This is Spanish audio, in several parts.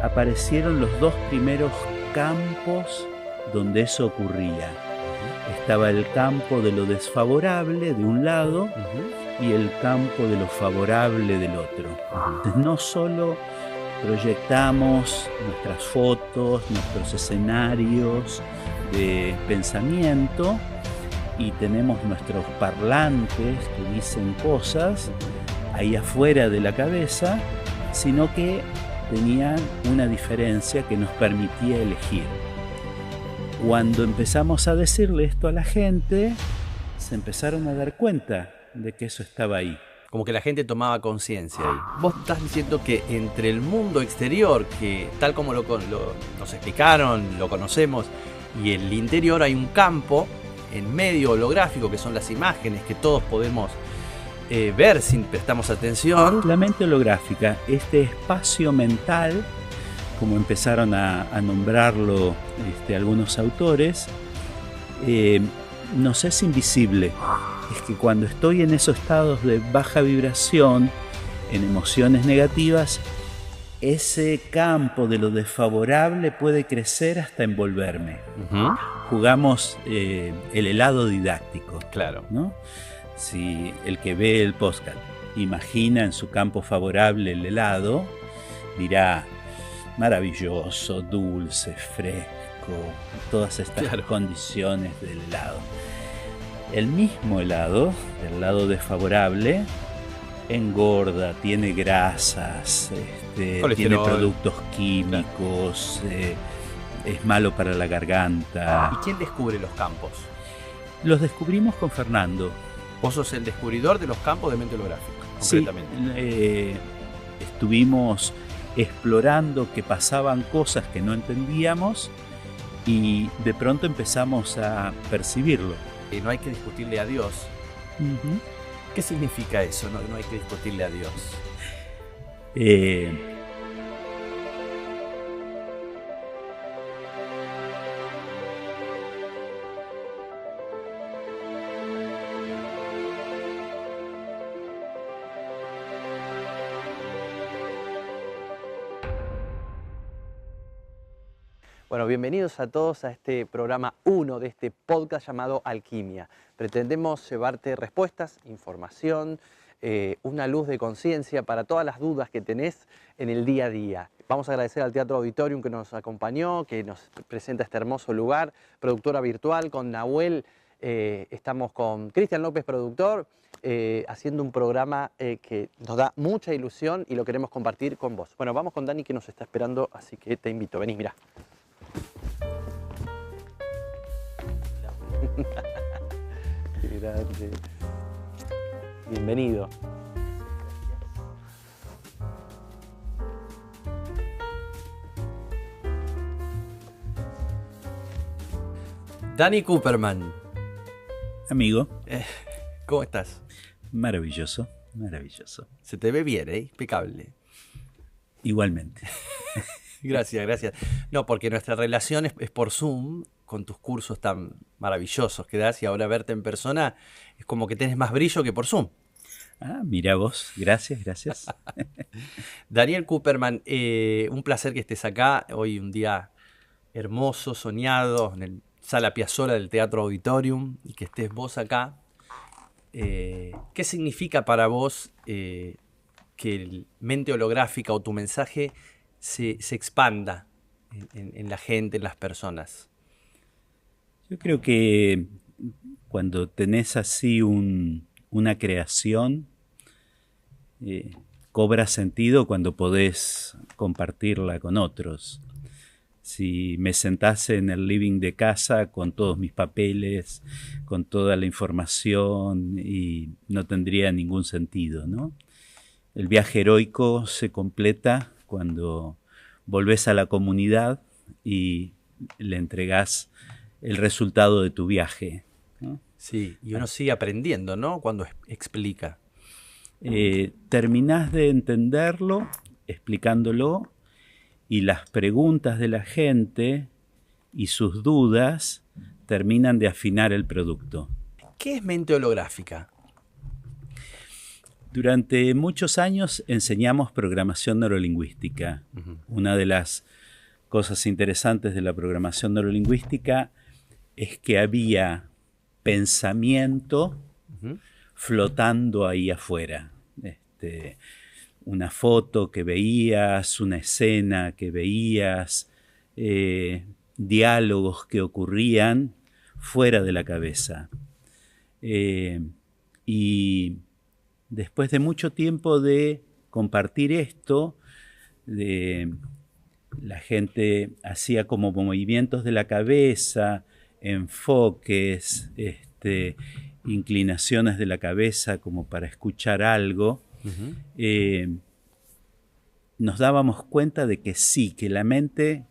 aparecieron los dos primeros campos donde eso ocurría. Estaba el campo de lo desfavorable de un lado y el campo de lo favorable del otro. Entonces, no solo proyectamos nuestras fotos, nuestros escenarios de pensamiento y tenemos nuestros parlantes que dicen cosas ahí afuera de la cabeza, sino que tenían una diferencia que nos permitía elegir. Cuando empezamos a decirle esto a la gente, se empezaron a dar cuenta de que eso estaba ahí. Como que la gente tomaba conciencia ahí. Vos estás diciendo que entre el mundo exterior, que tal como nos explicaron, lo conocemos, y el interior hay un campo en medio holográfico, que son las imágenes que todos podemos ver si prestamos atención. La mente holográfica, este espacio mental, como empezaron a nombrarlo algunos autores, nos es invisible. Es que cuando estoy en esos estados de baja vibración, en emociones negativas, ese campo de lo desfavorable puede crecer hasta envolverme. Jugamos el helado didáctico. Claro. ¿No? Si el que ve el podcast imagina en su campo favorable el helado, dirá: maravilloso, dulce, fresco, todas estas condiciones del helado. El mismo helado, del lado desfavorable, engorda, tiene grasas, tiene productos químicos, es malo para la garganta. ¿Y quién descubre los campos? Los descubrimos con Fernando. Vos sos el descubridor de los campos de mente holográfica, concretamente. Sí, estuvimos explorando que pasaban cosas que no entendíamos y de pronto empezamos a percibirlo. No hay que discutirle a Dios. ¿Qué significa eso? No hay que discutirle a Dios. Bueno, bienvenidos a todos a este programa 1 de este podcast llamado Alquimia. Pretendemos llevarte respuestas, información, una luz de conciencia para todas las dudas que tenés en el día a día. Vamos a agradecer al Teatro Auditorium que nos acompañó, que nos presenta este hermoso lugar, productora virtual con Nahuel. Estamos con Cristian López, productor, haciendo un programa que nos da mucha ilusión y lo queremos compartir con vos. Bueno, vamos con Dani que nos está esperando, así que te invito. Vení, mirá. Qué grande. Bienvenido. Dani Cooperman. Amigo. ¿Cómo estás? Maravilloso, maravilloso. Se te ve bien, impecable. Igualmente. Gracias, gracias. No, porque nuestra relación es por Zoom, con tus cursos tan maravillosos que das, y ahora verte en persona es como que tenés más brillo que por Zoom. Ah, mira vos. Gracias, gracias. Daniel Cooperman, un placer que estés acá. Hoy un día hermoso, soñado, en el Sala Piazzolla del Teatro Auditorium, y que estés vos acá. ¿Qué significa para vos que el mente holográfica o tu mensaje se expanda en la gente, en las personas? Yo creo que cuando tenés así una creación, cobra sentido cuando podés compartirla con otros. Si me sentase en el living de casa con todos mis papeles, con toda la información, y no tendría ningún sentido, ¿no? El viaje heroico se completa cuando volvés a la comunidad y le entregás el resultado de tu viaje, ¿no? Sí, y uno sigue aprendiendo, ¿no? Cuando explica. Terminás de entenderlo, explicándolo, y las preguntas de la gente y sus dudas terminan de afinar el producto. ¿Qué es mente holográfica? Durante muchos años enseñamos programación neurolingüística. Una de las cosas interesantes de la programación neurolingüística es que había pensamiento flotando ahí afuera. Una foto que veías, una escena que veías, diálogos que ocurrían fuera de la cabeza. Y después de mucho tiempo de compartir esto, la gente hacía como movimientos de la cabeza, enfoques, inclinaciones de la cabeza como para escuchar algo. Nos dábamos cuenta de que sí, que la mente,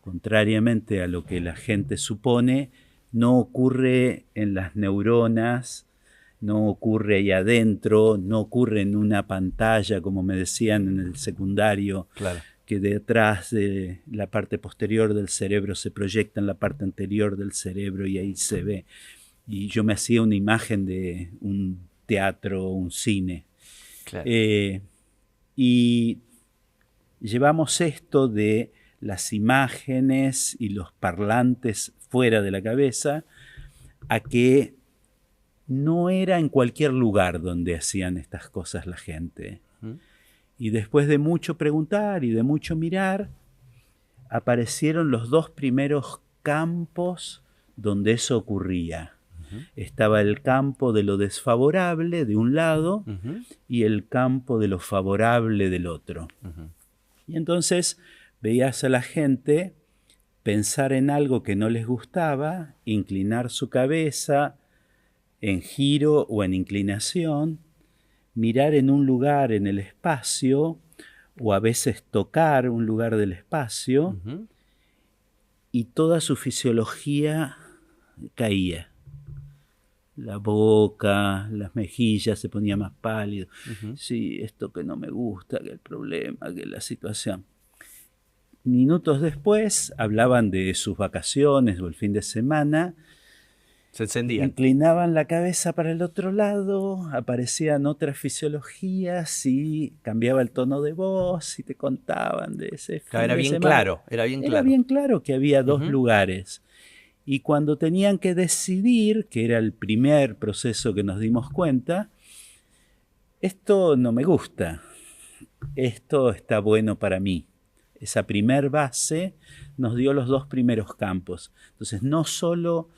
contrariamente a lo que la gente supone, no ocurre en las neuronas, no ocurre ahí adentro, no ocurre en una pantalla, como me decían en el secundario, Claro. que detrás de la parte posterior del cerebro se proyecta en la parte anterior del cerebro y ahí se ve. Y yo me hacía una imagen de un teatro, un cine. Claro. Y llevamos esto de las imágenes y los parlantes fuera de la cabeza a que no era en cualquier lugar donde hacían estas cosas la gente. Y después de mucho preguntar y de mucho mirar, aparecieron los dos primeros campos donde eso ocurría. Estaba el campo de lo desfavorable de un lado y el campo de lo favorable del otro. Y entonces veías a la gente pensar en algo que no les gustaba, inclinar su cabeza en giro o en inclinación, mirar en un lugar en el espacio o a veces tocar un lugar del espacio y toda su fisiología caía. La boca, las mejillas se ponía más pálido. Sí, esto que no me gusta, que el problema, que la situación. Minutos después hablaban de sus vacaciones o el fin de semana. Se encendían. Inclinaban la cabeza para el otro lado, aparecían otras fisiologías y cambiaba el tono de voz y te contaban de ese fin Era de bien semana. claro, era bien claro. Era bien claro que había dos lugares. Y cuando tenían que decidir, que era el primer proceso que nos dimos cuenta, esto no me gusta, esto está bueno para mí. Esa primer base nos dio los dos primeros campos. Entonces no solo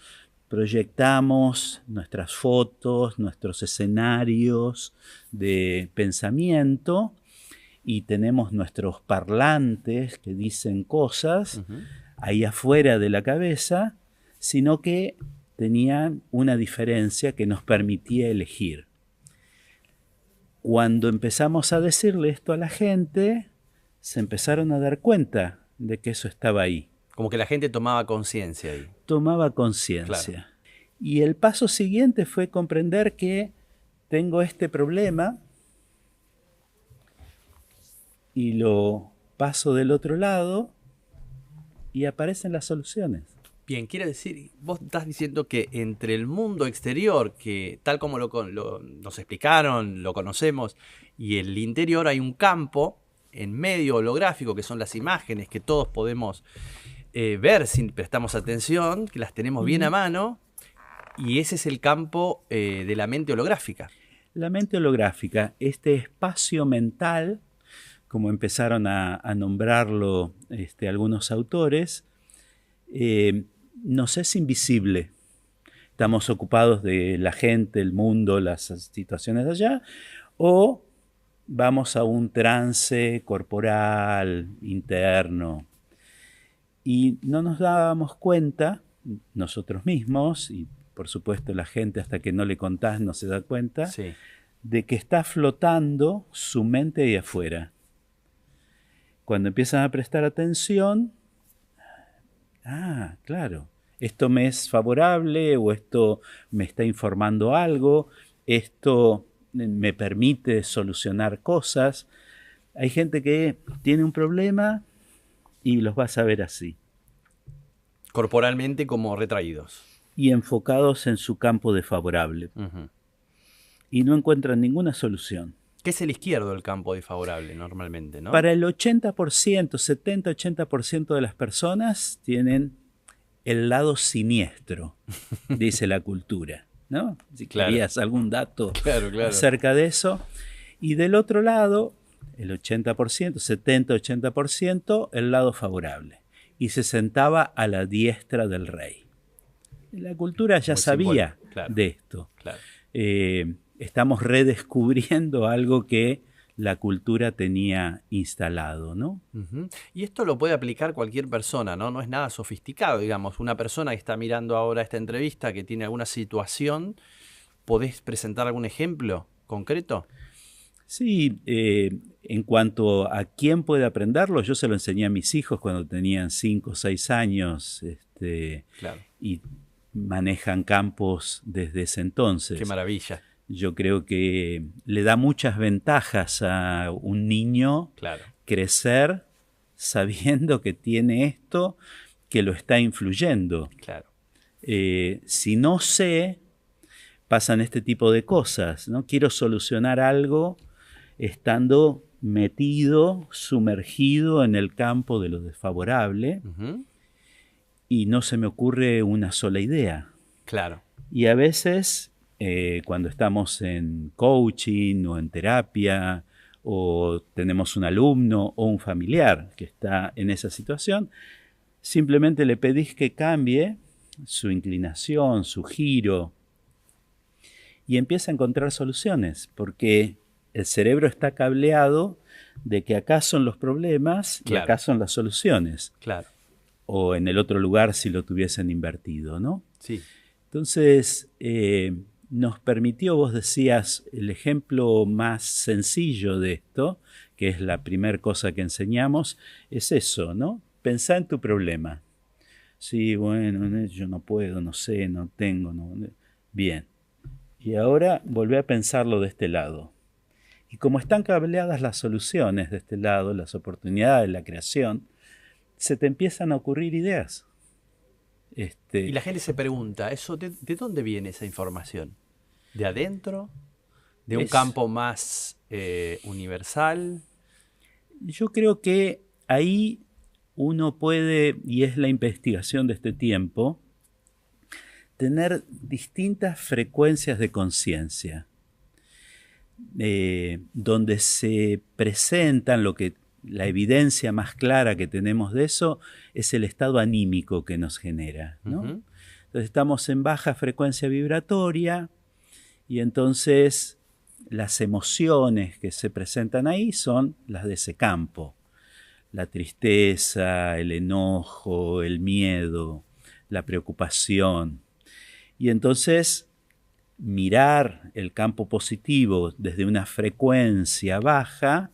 proyectamos nuestras fotos, nuestros escenarios de pensamiento y tenemos nuestros parlantes que dicen cosas ahí afuera de la cabeza, sino que tenían una diferencia que nos permitía elegir. Cuando empezamos a decirle esto a la gente, se empezaron a dar cuenta de que eso estaba ahí. Como que la gente tomaba conciencia ahí. Tomaba conciencia. Claro. Y el paso siguiente fue comprender que tengo este problema y lo paso del otro lado y aparecen las soluciones. Bien, quiere decir, vos estás diciendo que entre el mundo exterior, que tal como nos explicaron, lo conocemos, y el interior hay un campo en medio holográfico, que son las imágenes que todos podemos ver si prestamos atención, que las tenemos bien a mano, y ese es el campo de la mente holográfica. La mente holográfica, este espacio mental, como empezaron a nombrarlo algunos autores, nos es invisible. Estamos ocupados de la gente, el mundo, las situaciones de allá, o vamos a un trance corporal, interno. Y no nos dábamos cuenta, nosotros mismos, y por supuesto la gente hasta que no le contás no se da cuenta, Sí. de que está flotando su mente ahí afuera. Cuando empiezan a prestar atención, claro, esto me es favorable o esto me está informando algo, esto me permite solucionar cosas. Hay gente que tiene un problema y los vas a ver así. Corporalmente como retraídos. Y enfocados en su campo desfavorable. Y no encuentran ninguna solución. Que es el izquierdo el campo desfavorable normalmente, ¿no? Para el 80%, 70-80% de las personas tienen el lado siniestro, dice la cultura, ¿no? Si querías algún dato acerca de eso. Y del otro lado, el 80%, 70-80%, el lado favorable. Y se sentaba a la diestra del rey. La cultura ya sabía de esto. Estamos redescubriendo algo que la cultura tenía instalado, ¿no? Y esto lo puede aplicar cualquier persona, ¿no? No es nada sofisticado, digamos. Una persona que está mirando ahora esta entrevista, que tiene alguna situación, ¿podés presentar algún ejemplo concreto? Sí, en cuanto a quién puede aprenderlo, yo se lo enseñé a mis hijos cuando tenían 5 o 6 años, y manejan campos desde ese entonces. ¡Qué maravilla! Yo creo que le da muchas ventajas a un niño crecer sabiendo que tiene esto, que lo está influyendo. Si no sé, pasan este tipo de cosas, ¿no? Quiero solucionar algo estando metido, sumergido en el campo de lo desfavorable, y no se me ocurre una sola idea. Y a veces, cuando estamos en coaching o en terapia, o tenemos un alumno o un familiar que está en esa situación, simplemente le pedís que cambie su inclinación, su giro, y empieza a encontrar soluciones, porque el cerebro está cableado de que acá son los problemas y acá son las soluciones. O en el otro lugar si lo tuviesen invertido, ¿no? Entonces, nos permitió, vos decías, el ejemplo más sencillo de esto, que es la primera cosa que enseñamos, es eso, ¿no? Pensá en tu problema. Sí, bueno, yo no puedo, no sé, no tengo, no. Bien. Y ahora volvé a pensarlo de este lado. Y como están cableadas las soluciones de este lado, las oportunidades, la creación, se te empiezan a ocurrir ideas. Y la gente se pregunta, ¿de dónde viene esa información? ¿De adentro? ¿De un campo más universal? Yo creo que ahí uno puede, y es la investigación de este tiempo, tener distintas frecuencias de conciencia, donde se presentan la evidencia más clara que tenemos de eso es el estado anímico que nos genera, ¿no? Entonces estamos en baja frecuencia vibratoria y entonces las emociones que se presentan ahí son las de ese campo. La tristeza, el enojo, el miedo, la preocupación. Y entonces mirar el campo positivo desde una frecuencia baja,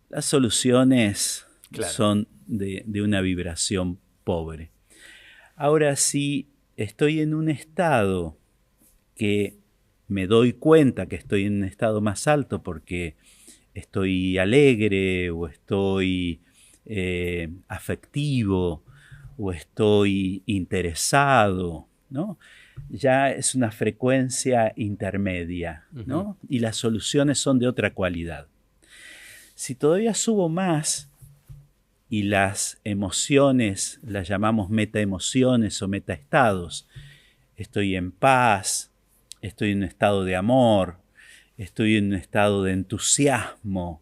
las soluciones son de una vibración pobre. Ahora, si estoy en un estado que me doy cuenta que estoy en un estado más alto porque estoy alegre o estoy afectivo o estoy interesado, ¿no? Ya es una frecuencia intermedia, ¿no? Y las soluciones son de otra cualidad. Si todavía subo más y las emociones las llamamos metaemociones o metaestados, estoy en paz, estoy en un estado de amor, estoy en un estado de entusiasmo,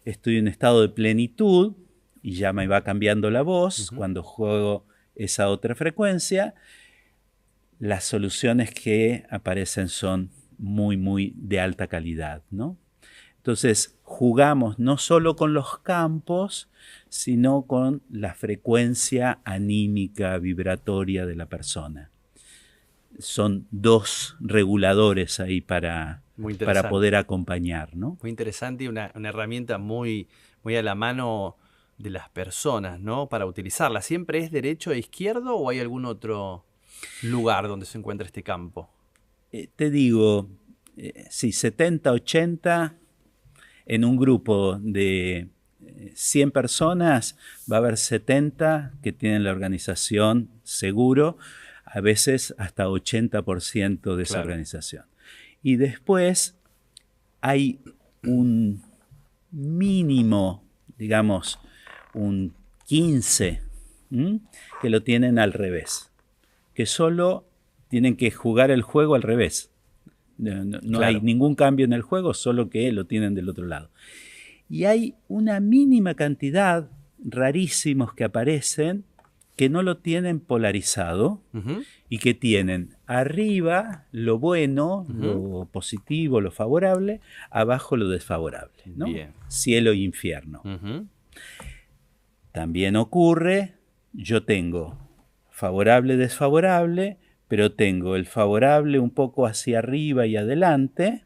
estoy en un estado de plenitud, y ya me va cambiando la voz cuando juego esa otra frecuencia, las soluciones que aparecen son muy, muy de alta calidad, ¿no? Entonces, jugamos no solo con los campos, sino con la frecuencia anímica, vibratoria de la persona. Son dos reguladores ahí para poder acompañar, ¿no? Muy interesante y una herramienta muy, muy a la mano de las personas, ¿no? Para utilizarla. ¿Siempre es derecho e izquierdo o hay algún otro lugar donde se encuentra este campo? Te digo, sí, 70-80, en un grupo de 100 personas va a haber 70 que tienen la organización seguro, a veces hasta 80% de esa organización. Y después hay un mínimo, digamos, un 15, que lo tienen al revés, que solo tienen que jugar el juego al revés. No Claro. hay ningún cambio en el juego, solo que lo tienen del otro lado. Y hay una mínima cantidad, rarísimos que aparecen, que no lo tienen polarizado y que tienen arriba lo bueno, lo positivo, lo favorable, abajo lo desfavorable, ¿no? Bien. Cielo e infierno. También ocurre, yo tengo favorable, desfavorable, pero tengo el favorable un poco hacia arriba y adelante,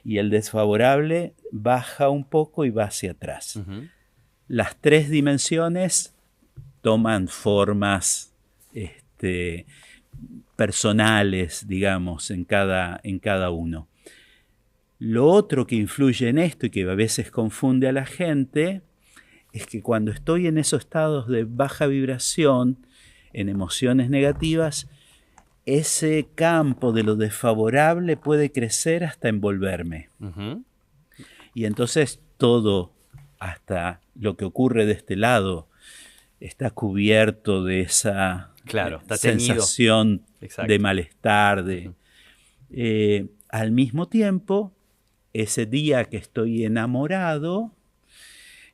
y el desfavorable baja un poco y va hacia atrás. Las tres dimensiones toman formas personales, digamos, en cada uno. Lo otro que influye en esto y que a veces confunde a la gente es que cuando estoy en esos estados de baja vibración, en emociones negativas, ese campo de lo desfavorable puede crecer hasta envolverme. Y entonces todo, hasta lo que ocurre de este lado, está cubierto de esa sensación de malestar. Al mismo tiempo, ese día que estoy enamorado,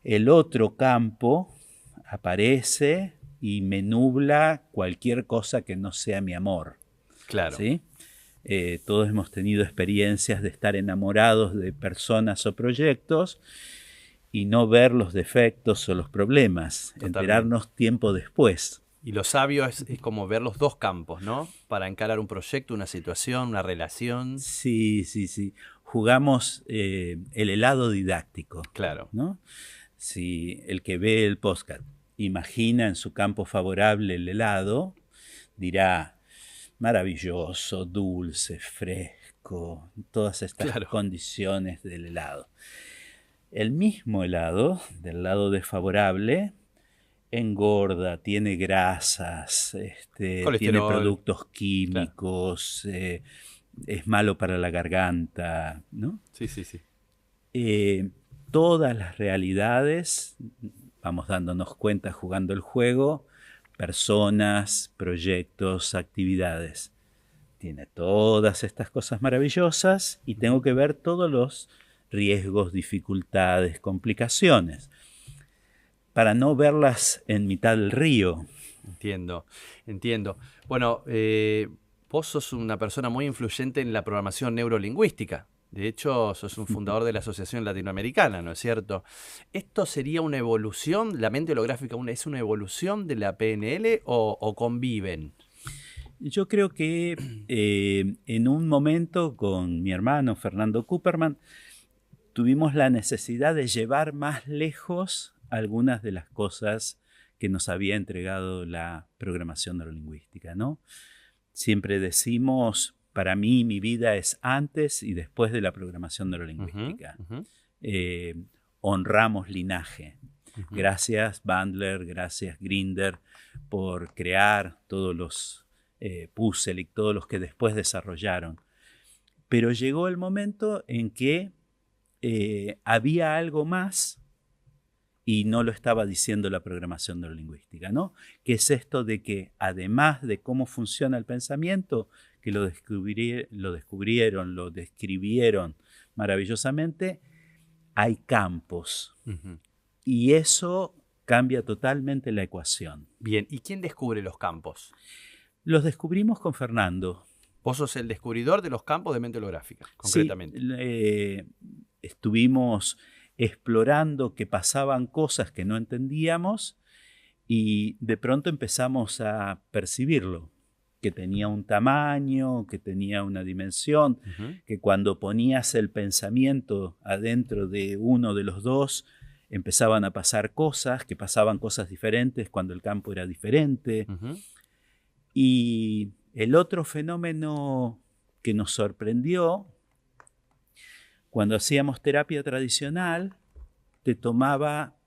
el otro campo aparece y me nubla cualquier cosa que no sea mi amor. Claro. ¿Sí? Todos hemos tenido experiencias de estar enamorados de personas o proyectos y no ver los defectos o los problemas, enterarnos tiempo después. Y lo sabio es como ver los dos campos, ¿no? Para encarar un proyecto, una situación, una relación. Sí. Jugamos el helado didáctico. Claro. ¿No? Si el que ve el podcast imagina en su campo favorable el helado, dirá, maravilloso, dulce, fresco, todas estas condiciones del helado. El mismo helado, del lado desfavorable, engorda, tiene grasas, tiene productos químicos, es malo para la garganta, ¿no? Sí. Todas las realidades, vamos dándonos cuenta jugando el juego, personas, proyectos, actividades. Tiene todas estas cosas maravillosas y tengo que ver todos los riesgos, dificultades, complicaciones, para no verlas en mitad del río. Entiendo. Bueno, vos sos una persona muy influyente en la programación neurolingüística. De hecho, sos un fundador de la Asociación Latinoamericana, ¿no es cierto? ¿Esto sería una evolución? ¿La mente holográfica es una evolución de la PNL o conviven? Yo creo que en un momento con mi hermano Fernando Cooperman tuvimos la necesidad de llevar más lejos algunas de las cosas que nos había entregado la programación neurolingüística, ¿no? Siempre decimos, para mí mi vida es antes y después de la programación neurolingüística. Honramos linaje. Gracias Bandler, gracias Grinder por crear todos los Puzzle y todos los que después desarrollaron. Pero llegó el momento en que había algo más y no lo estaba diciendo la programación neurolingüística, ¿no? Que es esto de que además de cómo funciona el pensamiento, que lo descubrieron, lo describieron maravillosamente, hay campos. Y eso cambia totalmente la ecuación. Bien, ¿y quién descubre los campos? Los descubrimos con Fernando. Vos sos el descubridor de los campos de mente holográfica, concretamente. Sí, estuvimos explorando que pasaban cosas que no entendíamos y de pronto empezamos a percibirlo, que tenía un tamaño, que tenía una dimensión, que cuando ponías el pensamiento adentro de uno de los dos, empezaban a pasar cosas, que pasaban cosas diferentes cuando el campo era diferente. Y el otro fenómeno que nos sorprendió, cuando hacíamos terapia tradicional, te tomaba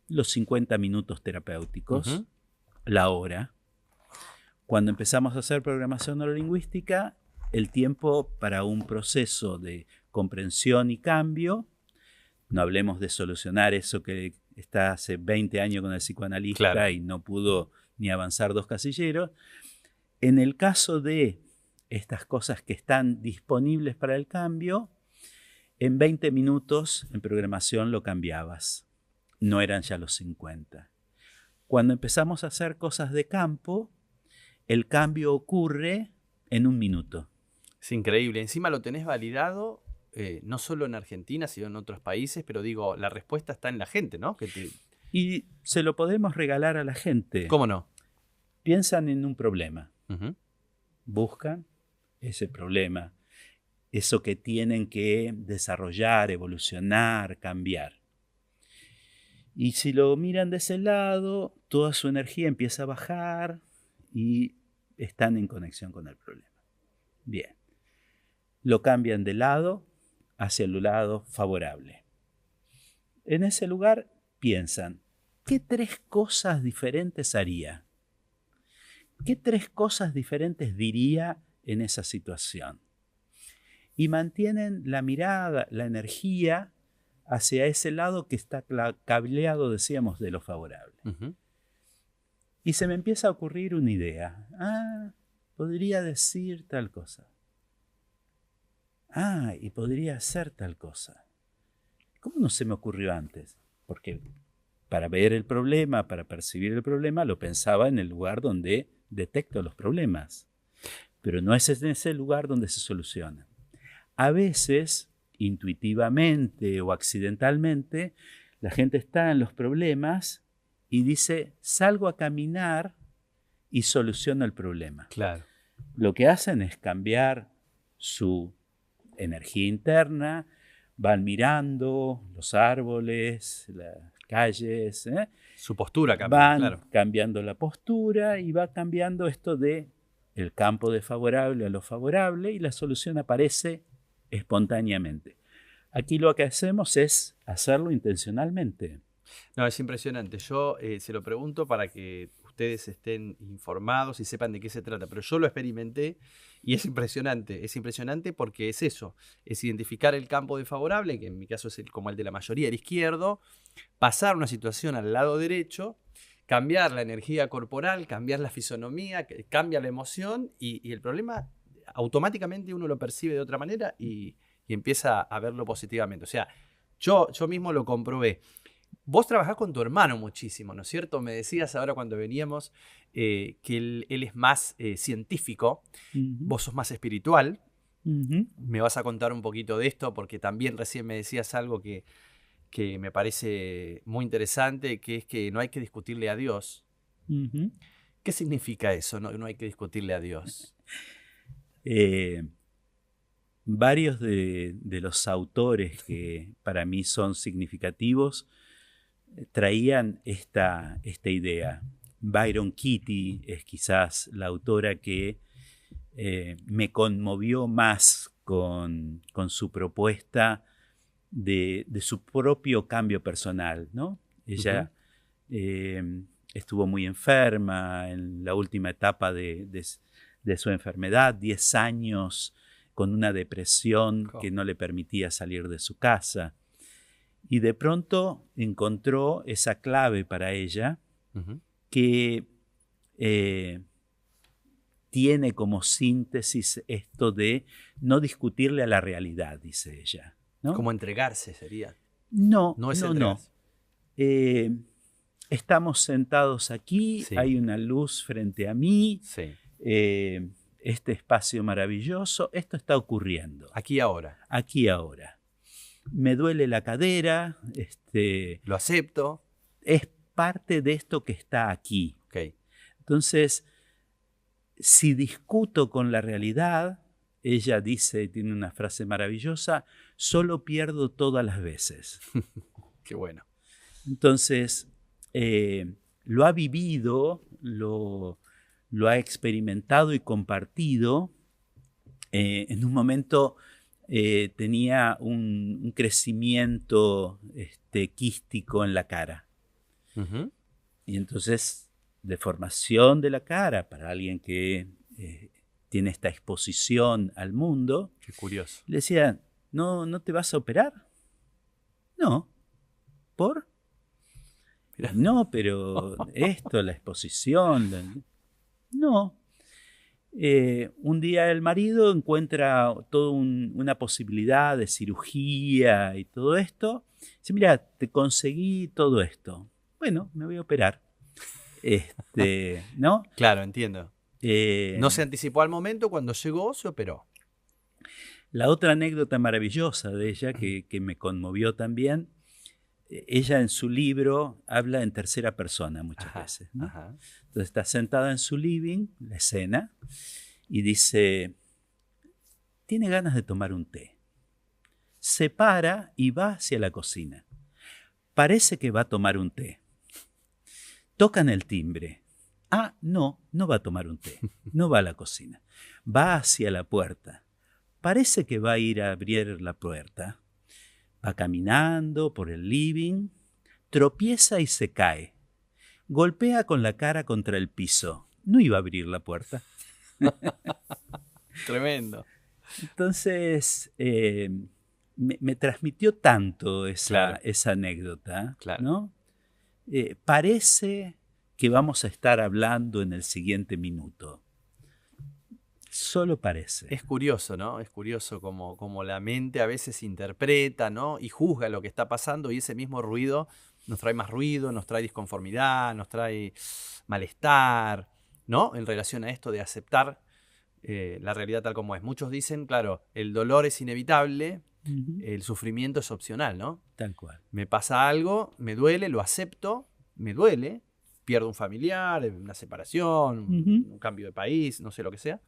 los 50 minutos terapéuticos, la hora. Cuando empezamos a hacer programación neurolingüística, el tiempo para un proceso de comprensión y cambio No hablemos de solucionar eso que está hace 20 años con el psicoanalista, Claro. y no pudo ni avanzar 2 casilleros. En el caso de estas cosas que están disponibles para el cambio, en 20 minutos en programación lo cambiabas. No eran ya los 50. Cuando empezamos a hacer cosas de campo, el cambio ocurre en 1 minuto. Es increíble. Encima lo tenés validado, no solo en Argentina, sino en otros países, pero digo, la respuesta está en la gente, ¿no? Y se lo podemos regalar a la gente. ¿Cómo no? Piensan en un problema. Uh-huh. Buscan ese problema, eso que tienen que desarrollar, evolucionar, cambiar. Y si lo miran de ese lado, toda su energía empieza a bajar y están en conexión con el problema. Bien. Lo cambian de lado hacia el lado favorable. En ese lugar piensan, ¿qué 3 cosas diferentes haría? ¿Qué 3 cosas diferentes diría en esa situación? Y mantienen la mirada, la energía hacia ese lado que está cableado, decíamos, de lo favorable. Uh-huh. Y se me empieza a ocurrir una idea. Podría decir tal cosa. Y podría hacer tal cosa. ¿Cómo no se me ocurrió antes? Porque para ver el problema, para percibir el problema, lo pensaba en el lugar donde detecto los problemas. Pero no es en ese lugar donde se solucionan. A veces, intuitivamente o accidentalmente, la gente está en los problemas y dice, salgo a caminar y soluciono el problema. Claro. Lo que hacen es cambiar su energía interna, van mirando los árboles, las calles, Su postura cambia, van claro. cambiando la postura y va cambiando esto de el campo desfavorable a lo favorable, y la solución aparece espontáneamente. Aquí lo que hacemos es hacerlo intencionalmente. No, es impresionante. Yo se lo pregunto para que ustedes estén informados y sepan de qué se trata, pero yo lo experimenté y es impresionante porque es eso, es identificar el campo desfavorable, que en mi caso es como el de la mayoría, el izquierdo, pasar una situación al lado derecho, cambiar la energía corporal, cambiar la fisonomía, cambia la emoción y el problema automáticamente uno lo percibe de otra manera y empieza a verlo positivamente. O sea, yo mismo lo comprobé. Vos trabajás con tu hermano muchísimo, ¿no es cierto? Me decías ahora cuando veníamos que él es más científico, vos sos más espiritual. Me vas a contar un poquito de esto porque también recién me decías algo que me parece muy interesante, que es que no hay que discutirle a Dios. ¿Qué significa eso, no hay que discutirle a Dios? Varios de los autores que para mí son significativos traían esta idea. Byron Katie es quizás la autora que me conmovió más con su propuesta de su propio cambio personal, ¿no? Ella estuvo muy enferma en la última etapa de su enfermedad, 10 años con una depresión que no le permitía salir de su casa. Y de pronto encontró esa clave para ella que tiene como síntesis esto de no discutirle a la realidad, dice ella, ¿no? Como entregarse sería. No es entregarse. Estamos sentados aquí, sí. Hay una luz frente a mí, sí. Este espacio maravilloso, esto está ocurriendo. Aquí ahora. Aquí ahora. Me duele la cadera. Lo acepto. Es parte de esto que está aquí. Okay. Entonces, si discuto con la realidad, ella dice, tiene una frase maravillosa, solo pierdo todas las veces. Qué bueno. Entonces, lo ha vivido, lo ha experimentado y compartido. En un momento tenía un crecimiento quístico en la cara. Y entonces, deformación de la cara para alguien que tiene esta exposición al mundo. Qué curioso. Le decía, ¿no te vas a operar? No. ¿Por? Mirá. No, pero esto, la exposición. No. Un día el marido encuentra toda una posibilidad de cirugía y todo esto. Dice, mira, te conseguí todo esto. Bueno, me voy a operar. ¿No? Claro, entiendo. No se anticipó al momento, cuando llegó se operó. La otra anécdota maravillosa de ella, que me conmovió también, ella en su libro habla en tercera persona muchas veces, ¿no? Entonces está sentada en su living, la escena, y dice, tiene ganas de tomar un té. Se para y va hacia la cocina. Parece que va a tomar un té. Tocan el timbre. Ah, no va a tomar un té. No va a la cocina. Va hacia la puerta. Parece que va a ir a abrir la puerta. Va caminando por el living, tropieza y se cae. Golpea con la cara contra el piso. No iba a abrir la puerta. Tremendo. Entonces, me transmitió tanto esa anécdota, claro. ¿no? Parece que vamos a estar hablando en el siguiente minuto. Solo parece. Es curioso, ¿no? Es curioso como la mente a veces interpreta, ¿no? Y juzga lo que está pasando, y ese mismo ruido nos trae más ruido, nos trae disconformidad, nos trae malestar, ¿no? En relación a esto de aceptar la realidad tal como es. Muchos dicen, claro, el dolor es inevitable, el sufrimiento es opcional, ¿no? Tal cual. Me pasa algo, me duele, lo acepto, me duele, pierdo un familiar, una separación, un cambio de país, no sé lo que sea.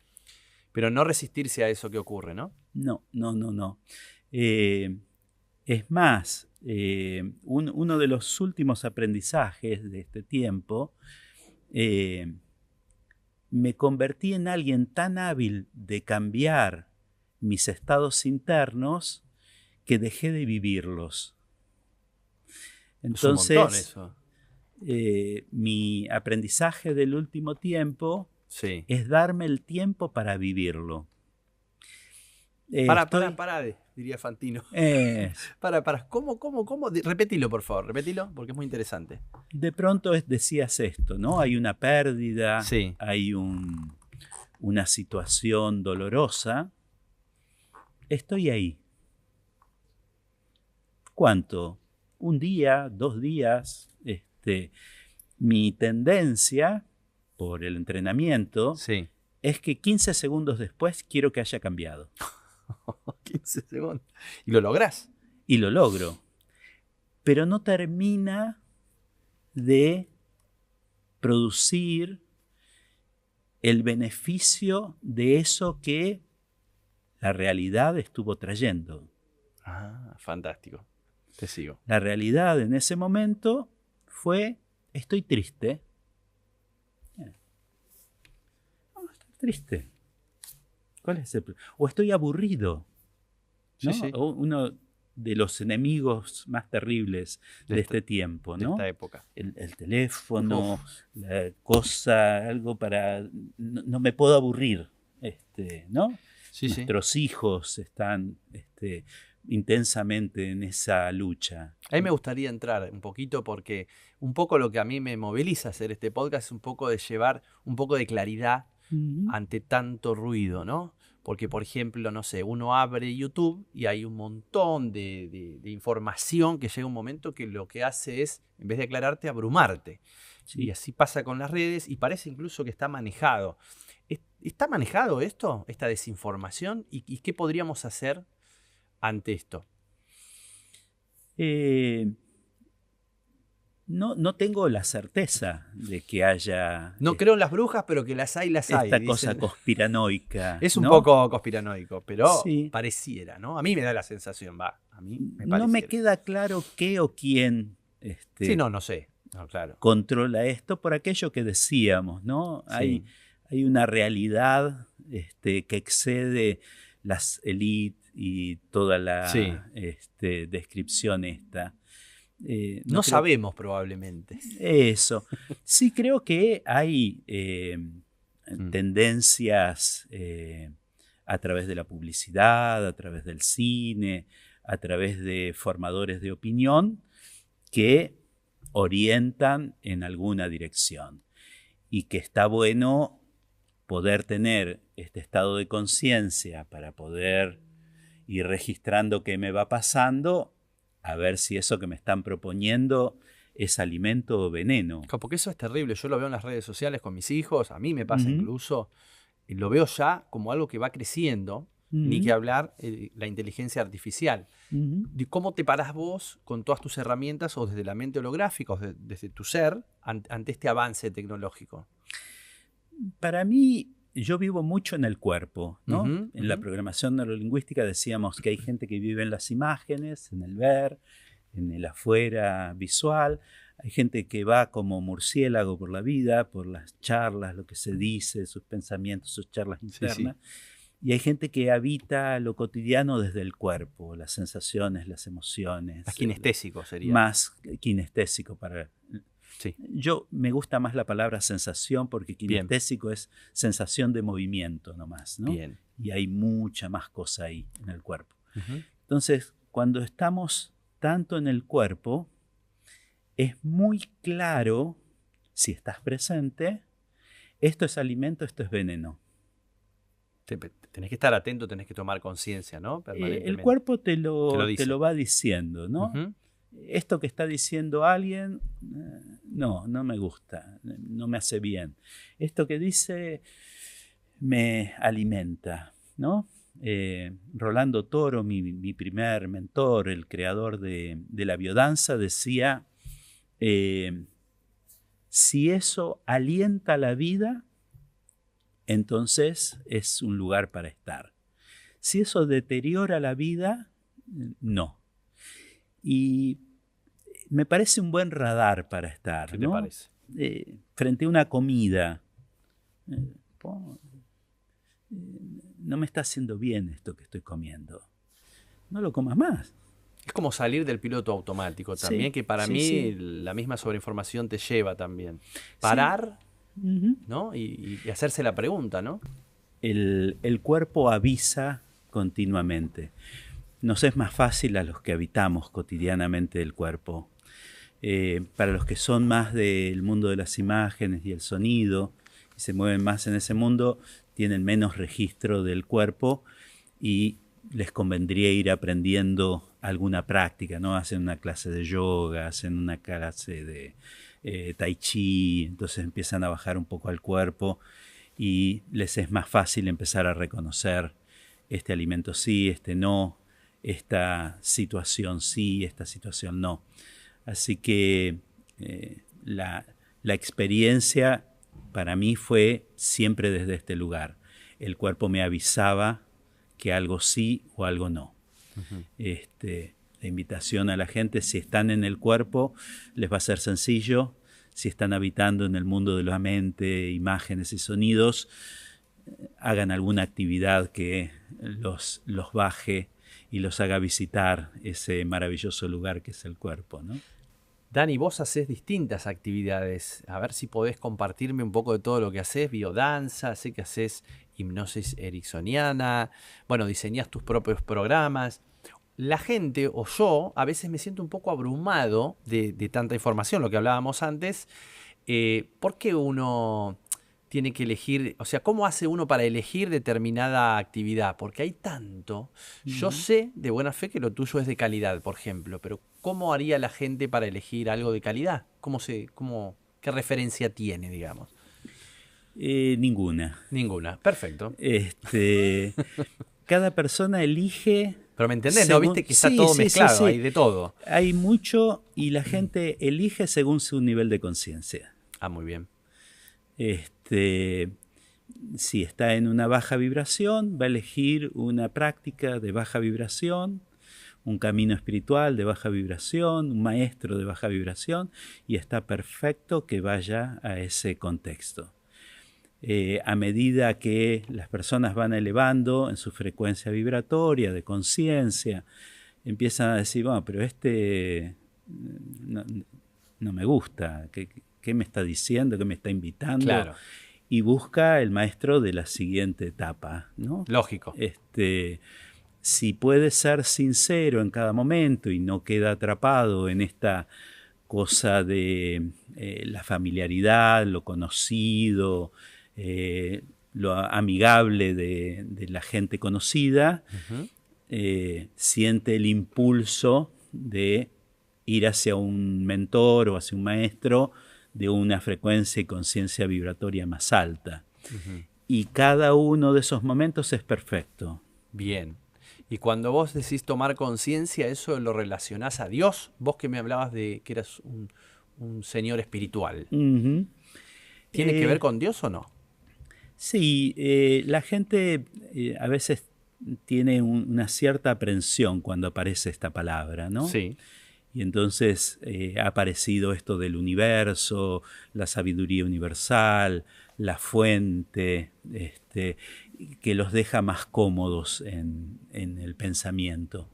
Pero no resistirse a eso que ocurre, ¿no? No. Es más, uno de los últimos aprendizajes de este tiempo, me convertí en alguien tan hábil de cambiar mis estados internos que dejé de vivirlos. Entonces, es un montón eso. Mi aprendizaje del último tiempo es darme el tiempo para vivirlo. Para, diría Fantino. Para. ¿Cómo? Repetilo, por favor, repetilo, porque es muy interesante. De pronto decías esto, ¿no? Hay una pérdida, hay una situación dolorosa. Estoy ahí. ¿Cuánto? ¿Un día? ¿2 días? Mi tendencia, por el entrenamiento, es que 15 segundos después quiero que haya cambiado. 15 segundos. ¿Y lo lográs? Y lo logro. Pero no termina de producir el beneficio de eso que la realidad estuvo trayendo. Ah, fantástico. Te sigo. La realidad en ese momento fue, estoy triste. Estoy triste. ¿Cuál es el problema? O estoy aburrido, ¿no? Sí. O uno de los enemigos más terribles de este tiempo, ¿no? De esta época. El teléfono, la cosa, algo para... No me puedo aburrir, ¿no? Nuestros hijos están intensamente en esa lucha. A mí me gustaría entrar un poquito, porque un poco lo que a mí me moviliza hacer este podcast es un poco de llevar un poco de claridad ante tanto ruido, ¿no? Porque, por ejemplo, no sé, uno abre YouTube y hay un montón de información que llega un momento que lo que hace es, en vez de aclararte, abrumarte. Sí. Y así pasa con las redes, y parece incluso que está manejado. ¿Está manejado esto, esta desinformación? ¿Y qué podríamos hacer ante esto? No tengo la certeza de que haya... No creo en las brujas, pero que las hay, las hay. Esta cosa conspiranoica. Es un poco conspiranoico, pero pareciera, ¿no? A mí me da la sensación, a mí me pareciera. No me queda claro qué o quién no sé. No, claro. Controla esto por aquello que decíamos, ¿no? Sí. Hay una realidad que excede las élites y toda la descripción esta. No sabemos probablemente. Eso. Sí creo que hay tendencias a través de la publicidad, a través del cine, a través de formadores de opinión que orientan en alguna dirección. Y que está bueno poder tener este estado de conciencia para poder ir registrando qué me va pasando, a ver si eso que me están proponiendo es alimento o veneno. Porque eso es terrible. Yo lo veo en las redes sociales con mis hijos, a mí me pasa incluso, y lo veo ya como algo que va creciendo, ni que hablar la inteligencia artificial. ¿Cómo te parás vos con todas tus herramientas o desde la mente holográfica, o desde tu ser, ante este avance tecnológico? Para mí, yo vivo mucho en el cuerpo, ¿no? En la programación neurolingüística decíamos que hay gente que vive en las imágenes, en el ver, en el afuera visual. Hay gente que va como murciélago por la vida, por las charlas, lo que se dice, sus pensamientos, sus charlas internas. Sí. Y hay gente que habita lo cotidiano desde el cuerpo, las sensaciones, las emociones. Más kinestésico sería. Más kinestésico para... Sí. Yo me gusta más la palabra sensación porque kinestésico Bien. Es sensación de movimiento nomás, ¿no? Bien. Y hay mucha más cosa ahí en el cuerpo. Entonces, cuando estamos tanto en el cuerpo, es muy claro, si estás presente, esto es alimento, esto es veneno. Tenés que estar atento, tenés que tomar conciencia, ¿no? El cuerpo te lo va diciendo, ¿no? Esto que está diciendo alguien, no me gusta, no me hace bien. Esto que dice me alimenta, ¿no? Rolando Toro, mi primer mentor, el creador de la biodanza, decía, si eso alienta la vida, entonces es un lugar para estar. Si eso deteriora la vida, no. Y me parece un buen radar para estar, ¿Qué ¿no? te parece? Frente a una comida. No me está haciendo bien esto que estoy comiendo. No lo comas más. Es como salir del piloto automático también, sí, que para mí la misma sobreinformación te lleva también. Parar, ¿no? Y hacerse la pregunta, ¿no? El cuerpo avisa continuamente. Nos es más fácil a los que habitamos cotidianamente el cuerpo. Para los que son más del mundo de las imágenes y el sonido, y se mueven más en ese mundo, tienen menos registro del cuerpo y les convendría ir aprendiendo alguna práctica, ¿no? Hacen una clase de yoga, hacen una clase de tai chi, entonces empiezan a bajar un poco al cuerpo y les es más fácil empezar a reconocer este alimento sí, este no, esta situación sí, esta situación no. Así que la experiencia para mí fue siempre desde este lugar. El cuerpo me avisaba que algo sí o algo no. La invitación a la gente, si están en el cuerpo, les va a ser sencillo. Si están habitando en el mundo de la mente, imágenes y sonidos, hagan alguna actividad que los baje y los haga visitar ese maravilloso lugar que es el cuerpo, ¿no? Dani, vos hacés distintas actividades. A ver si podés compartirme un poco de todo lo que hacés. Biodanza, sé que hacés hipnosis ericksoniana. Bueno, diseñás tus propios programas. La gente o yo a veces me siento un poco abrumado de tanta información, lo que hablábamos antes. ¿Por qué uno tiene que elegir? O sea, ¿cómo hace uno para elegir determinada actividad? Porque hay tanto. Yo sé de buena fe que lo tuyo es de calidad, por ejemplo, pero ¿cómo haría la gente para elegir algo de calidad? ¿Qué referencia tiene, digamos? Ninguna. Ninguna, perfecto. Cada persona elige... Pero me entendés, ¿no? Viste que está todo mezclado, hay de todo. Hay mucho y la gente elige según su nivel de conciencia. Ah, muy bien. Si está en una baja vibración, va a elegir una práctica de baja vibración, un camino espiritual de baja vibración, un maestro de baja vibración, y está perfecto que vaya a ese contexto. A medida que las personas van elevando en su frecuencia vibratoria, de conciencia, empiezan a decir, bueno, pero no me gusta, ¿qué me está diciendo? ¿Qué me está invitando? Claro. Y busca el maestro de la siguiente etapa, ¿no? Lógico. si puede ser sincero en cada momento y no queda atrapado en esta cosa de la familiaridad, lo conocido, lo amigable de la gente conocida, siente el impulso de ir hacia un mentor o hacia un maestro de una frecuencia y conciencia vibratoria más alta. Y cada uno de esos momentos es perfecto. Bien. Y cuando vos decís tomar conciencia, ¿eso lo relacionás a Dios? Vos que me hablabas de que eras un señor espiritual. ¿Tiene que ver con Dios o no? Sí, la gente a veces tiene una cierta aprensión cuando aparece esta palabra, ¿no? Sí. Y entonces ha aparecido esto del universo, la sabiduría universal, la fuente, que los deja más cómodos en el pensamiento.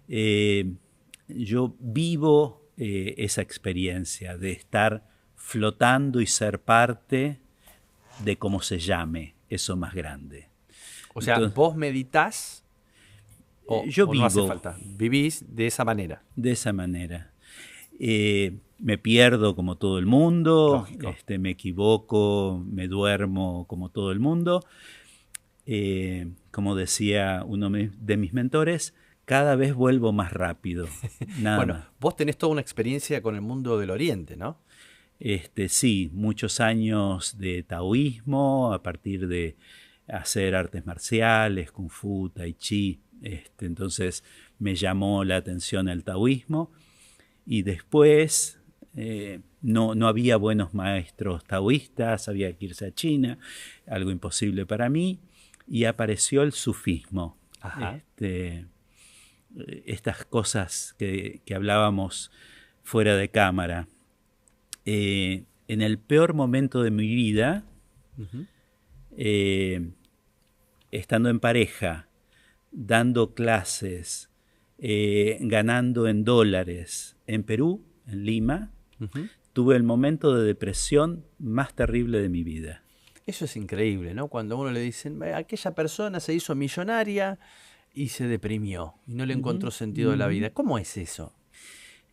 Yo vivo esa experiencia de estar flotando y ser parte de cómo se llame eso más grande. O sea, entonces, ¿vos meditás? Yo vivo. No hace falta. Vivís de esa manera. De esa manera. Me pierdo como todo el mundo, me equivoco, me duermo como todo el mundo. Como decía uno de mis mentores, cada vez vuelvo más rápido. Bueno, vos tenés toda una experiencia con el mundo del Oriente, ¿no? Sí, muchos años de taoísmo, a partir de hacer artes marciales, kung fu, tai chi. Entonces me llamó la atención el taoísmo y después no había buenos maestros taoístas, había que irse a China, algo imposible para mí, y apareció el sufismo. Estas cosas que hablábamos fuera de cámara. En el peor momento de mi vida, estando en pareja, dando clases, ganando en dólares en Perú, en Lima, tuve el momento de depresión más terrible de mi vida. Eso es increíble, ¿no? Cuando a uno le dicen, aquella persona se hizo millonaria y se deprimió y no le encontró sentido a la vida. ¿Cómo es eso?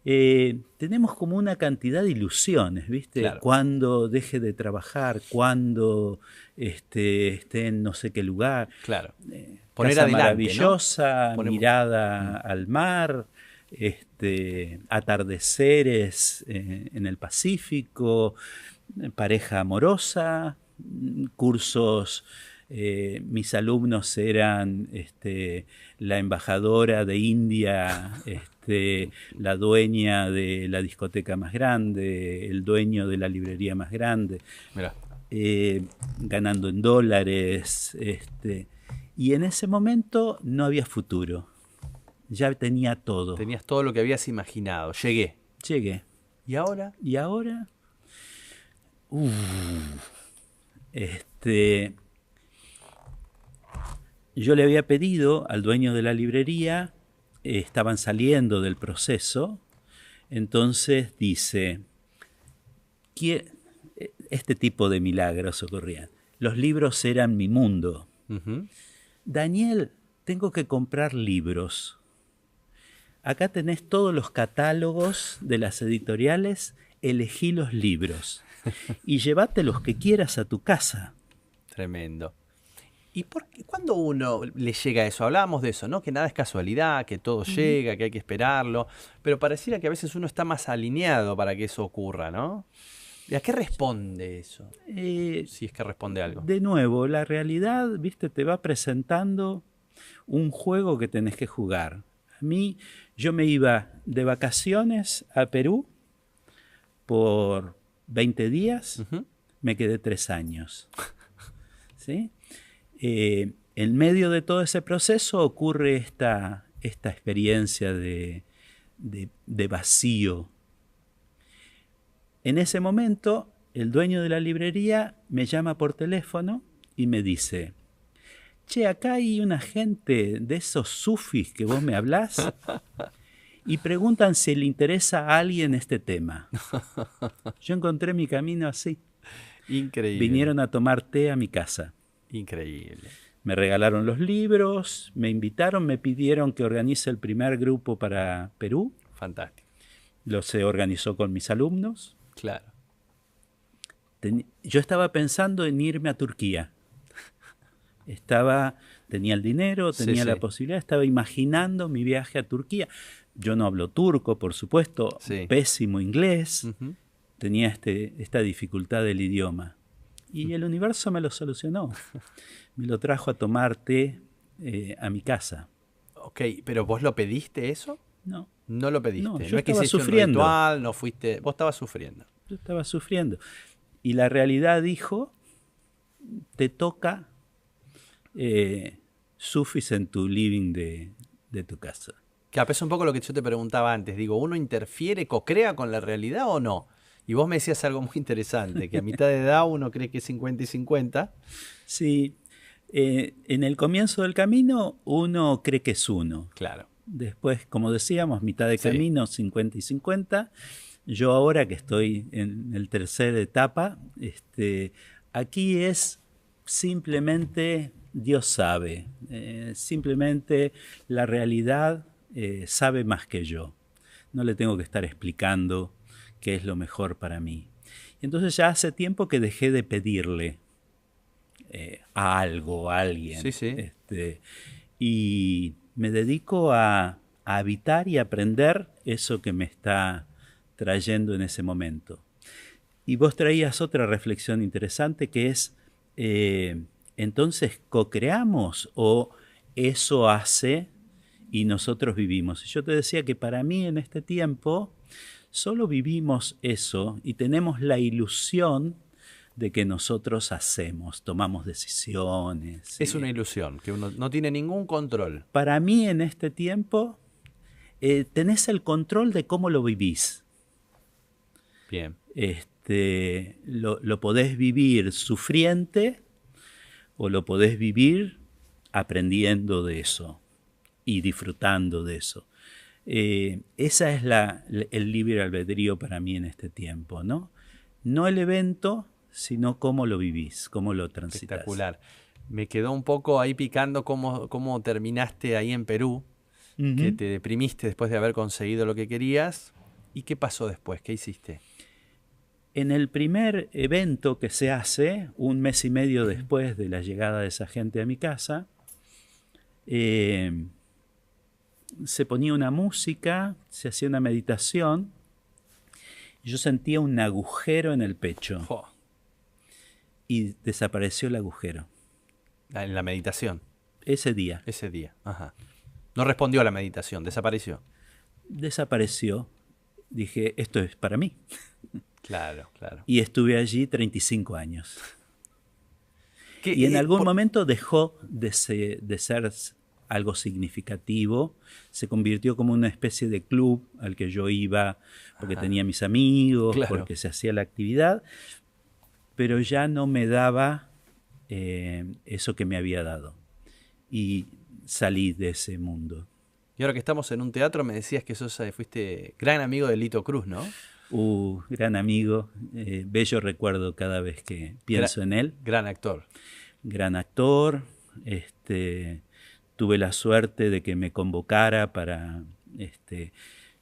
Tenemos como una cantidad de ilusiones, ¿viste? Claro. Cuando deje de trabajar, cuando esté en no sé qué lugar. Claro. Poner casa adelante, maravillosa, ¿no? Mirada al mar, atardeceres en el Pacífico, pareja amorosa, cursos. Mis alumnos eran la embajadora de India, la dueña de la discoteca más grande, el dueño de la librería más grande, ganando en dólares. Y en ese momento no había futuro. Ya tenía todo. Tenías todo lo que habías imaginado. Llegué. ¿Y ahora? ¿Y ahora? Yo le había pedido al dueño de la librería, estaban saliendo del proceso, entonces dice, este tipo de milagros ocurrían. Los libros eran mi mundo. Daniel, tengo que comprar libros. Acá tenés todos los catálogos de las editoriales, elegí los libros y llévate los que quieras a tu casa. Tremendo. ¿Y cuándo uno le llega a eso? Hablábamos de eso, ¿no? Que nada es casualidad, que todo llega, que hay que esperarlo. Pero pareciera que a veces uno está más alineado para que eso ocurra, ¿no? ¿Y a qué responde eso? Si es que responde algo. De nuevo, la realidad, viste, te va presentando un juego que tenés que jugar. Yo me iba de vacaciones a Perú por 20 días, me quedé 3 años. ¿Sí? En medio de todo ese proceso ocurre esta experiencia de vacío. En ese momento, el dueño de la librería me llama por teléfono y me dice, che, acá hay una gente de esos sufis que vos me hablás y preguntan si le interesa a alguien este tema. Yo encontré mi camino así. Increíble. Vinieron a tomar té a mi casa. Increíble. Me regalaron los libros, me invitaron, me pidieron que organice el primer grupo para Perú. Fantástico. Se organizó con mis alumnos. Claro. Yo estaba pensando en irme a Turquía. Tenía el dinero, tenía la posibilidad, estaba imaginando mi viaje a Turquía. Yo no hablo turco, por supuesto, pésimo inglés, tenía esta dificultad del idioma. Y el universo me lo solucionó. Me lo trajo a tomar té a mi casa. Ok, ¿pero vos lo pediste eso? No. No lo pediste. No, yo estaba es que hiciste sufriendo. Un ritual, no fuiste, vos estabas sufriendo. Yo estaba sufriendo. Y la realidad dijo, te toca sufficient to living de tu casa. Que es un poco lo que yo te preguntaba antes. Digo, ¿uno interfiere, co-crea con la realidad o no? Y vos me decías algo muy interesante, que a mitad de edad uno cree que es 50 y 50. Sí, en el comienzo del camino uno cree que es uno. Claro. Después, como decíamos, mitad de camino, 50 y 50. Yo ahora que estoy en el tercer etapa, aquí es simplemente Dios sabe, simplemente la realidad sabe más que yo. No le tengo que estar explicando qué es lo mejor para mí. Entonces ya hace tiempo que dejé de pedirle a algo, a alguien. Y me dedico a habitar y aprender eso que me está trayendo en ese momento. Y vos traías otra reflexión interesante que es, entonces, ¿co-creamos o eso hace y nosotros vivimos? Yo te decía que para mí en este tiempo solo vivimos eso y tenemos la ilusión de que nosotros hacemos, tomamos decisiones. Es una ilusión, que uno no tiene ningún control. Para mí en este tiempo tenés el control de cómo lo vivís. Bien. Lo podés vivir sufriente o lo podés vivir aprendiendo de eso y disfrutando de eso. Esa es el libre albedrío para mí en este tiempo, ¿no? No el evento, sino cómo lo vivís, cómo lo transitas. Espectacular. Me quedó un poco ahí picando cómo terminaste ahí en Perú, que te deprimiste después de haber conseguido lo que querías. ¿Y qué pasó después? ¿Qué hiciste? En el primer evento que se hace, un mes y medio después de la llegada de esa gente a mi casa, se ponía una música, se hacía una meditación, y yo sentía un agujero en el pecho. Oh. Y desapareció el agujero. En la meditación. Ese día. Ese día, ajá. No respondió a la meditación, desapareció. Desapareció. Dije, esto es para mí. Claro, claro. Y estuve allí 35 años. Y en algún momento dejó de ser algo significativo. Se convirtió como una especie de club al que yo iba porque tenía mis amigos, porque se hacía la actividad. Pero ya no me daba eso que me había dado. Y salí de ese mundo. Y ahora que estamos en un teatro, me decías que fuiste gran amigo de Lito Cruz, ¿no? Gran amigo, bello recuerdo cada vez que pienso en él. Gran actor. Gran actor. Tuve la suerte de que me convocara para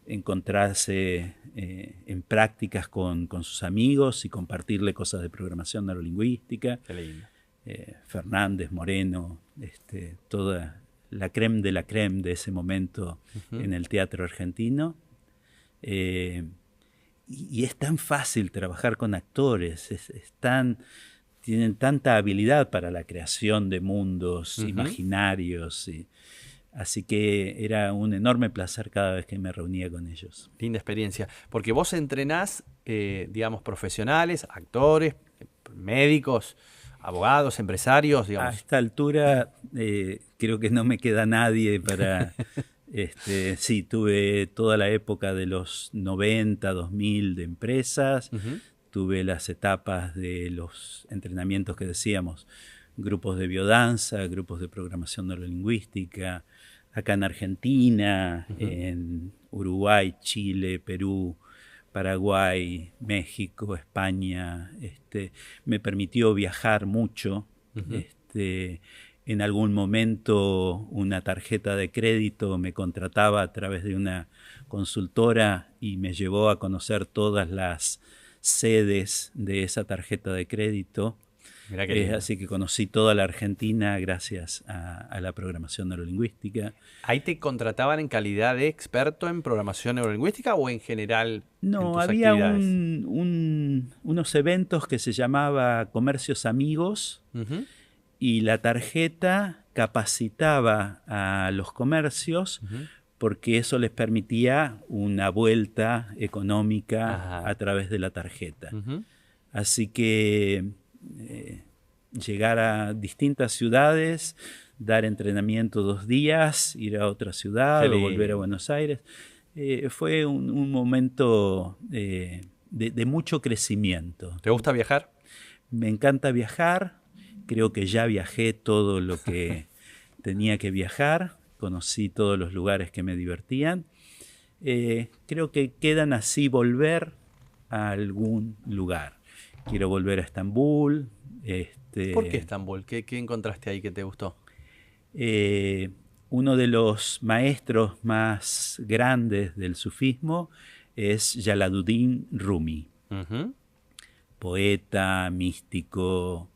encontrarse en prácticas con sus amigos y compartirle cosas de programación neurolingüística. Qué lindo. Fernández, Moreno, toda la crème de ese momento en el teatro argentino. Y es tan fácil trabajar con actores, tienen tanta habilidad para la creación de mundos imaginarios. Así que era un enorme placer cada vez que me reunía con ellos. Linda experiencia, porque vos entrenás, digamos, profesionales, actores, médicos, abogados, empresarios, digamos. A esta altura creo que no me queda nadie para... sí, tuve toda la época de los 90, 2000 de empresas, tuve las etapas de los entrenamientos que decíamos, grupos de biodanza, grupos de programación neurolingüística, acá en Argentina, en Uruguay, Chile, Perú, Paraguay, México, España. Me permitió viajar mucho. En algún momento una tarjeta de crédito me contrataba a través de una consultora y me llevó a conocer todas las sedes de esa tarjeta de crédito. Mirá qué lindo. Así que conocí toda la Argentina gracias a la programación neurolingüística. ¿Ahí te contrataban en calidad de experto en programación neurolingüística o en general en No, tus había actividades? unos eventos que se llamaba Comercios Amigos Ujú. y la tarjeta capacitaba a los comercios porque eso les permitía una vuelta económica Ajá. a través de la tarjeta. Ujú. Así que llegar a distintas ciudades, dar entrenamiento 2 días, ir a otra ciudad Qué o volver a lindo. Buenos Aires, fue un momento de mucho crecimiento. ¿Te gusta viajar? Me encanta viajar, creo que ya viajé todo lo que tenía que viajar, conocí todos los lugares que me divertían. Creo que quedan así volver a algún lugar. Quiero volver a Estambul. ¿Por qué Estambul? ¿Qué encontraste ahí que te gustó? Uno de los maestros más grandes del sufismo es Jalaluddin Rumi. Ujú. Poeta, místico.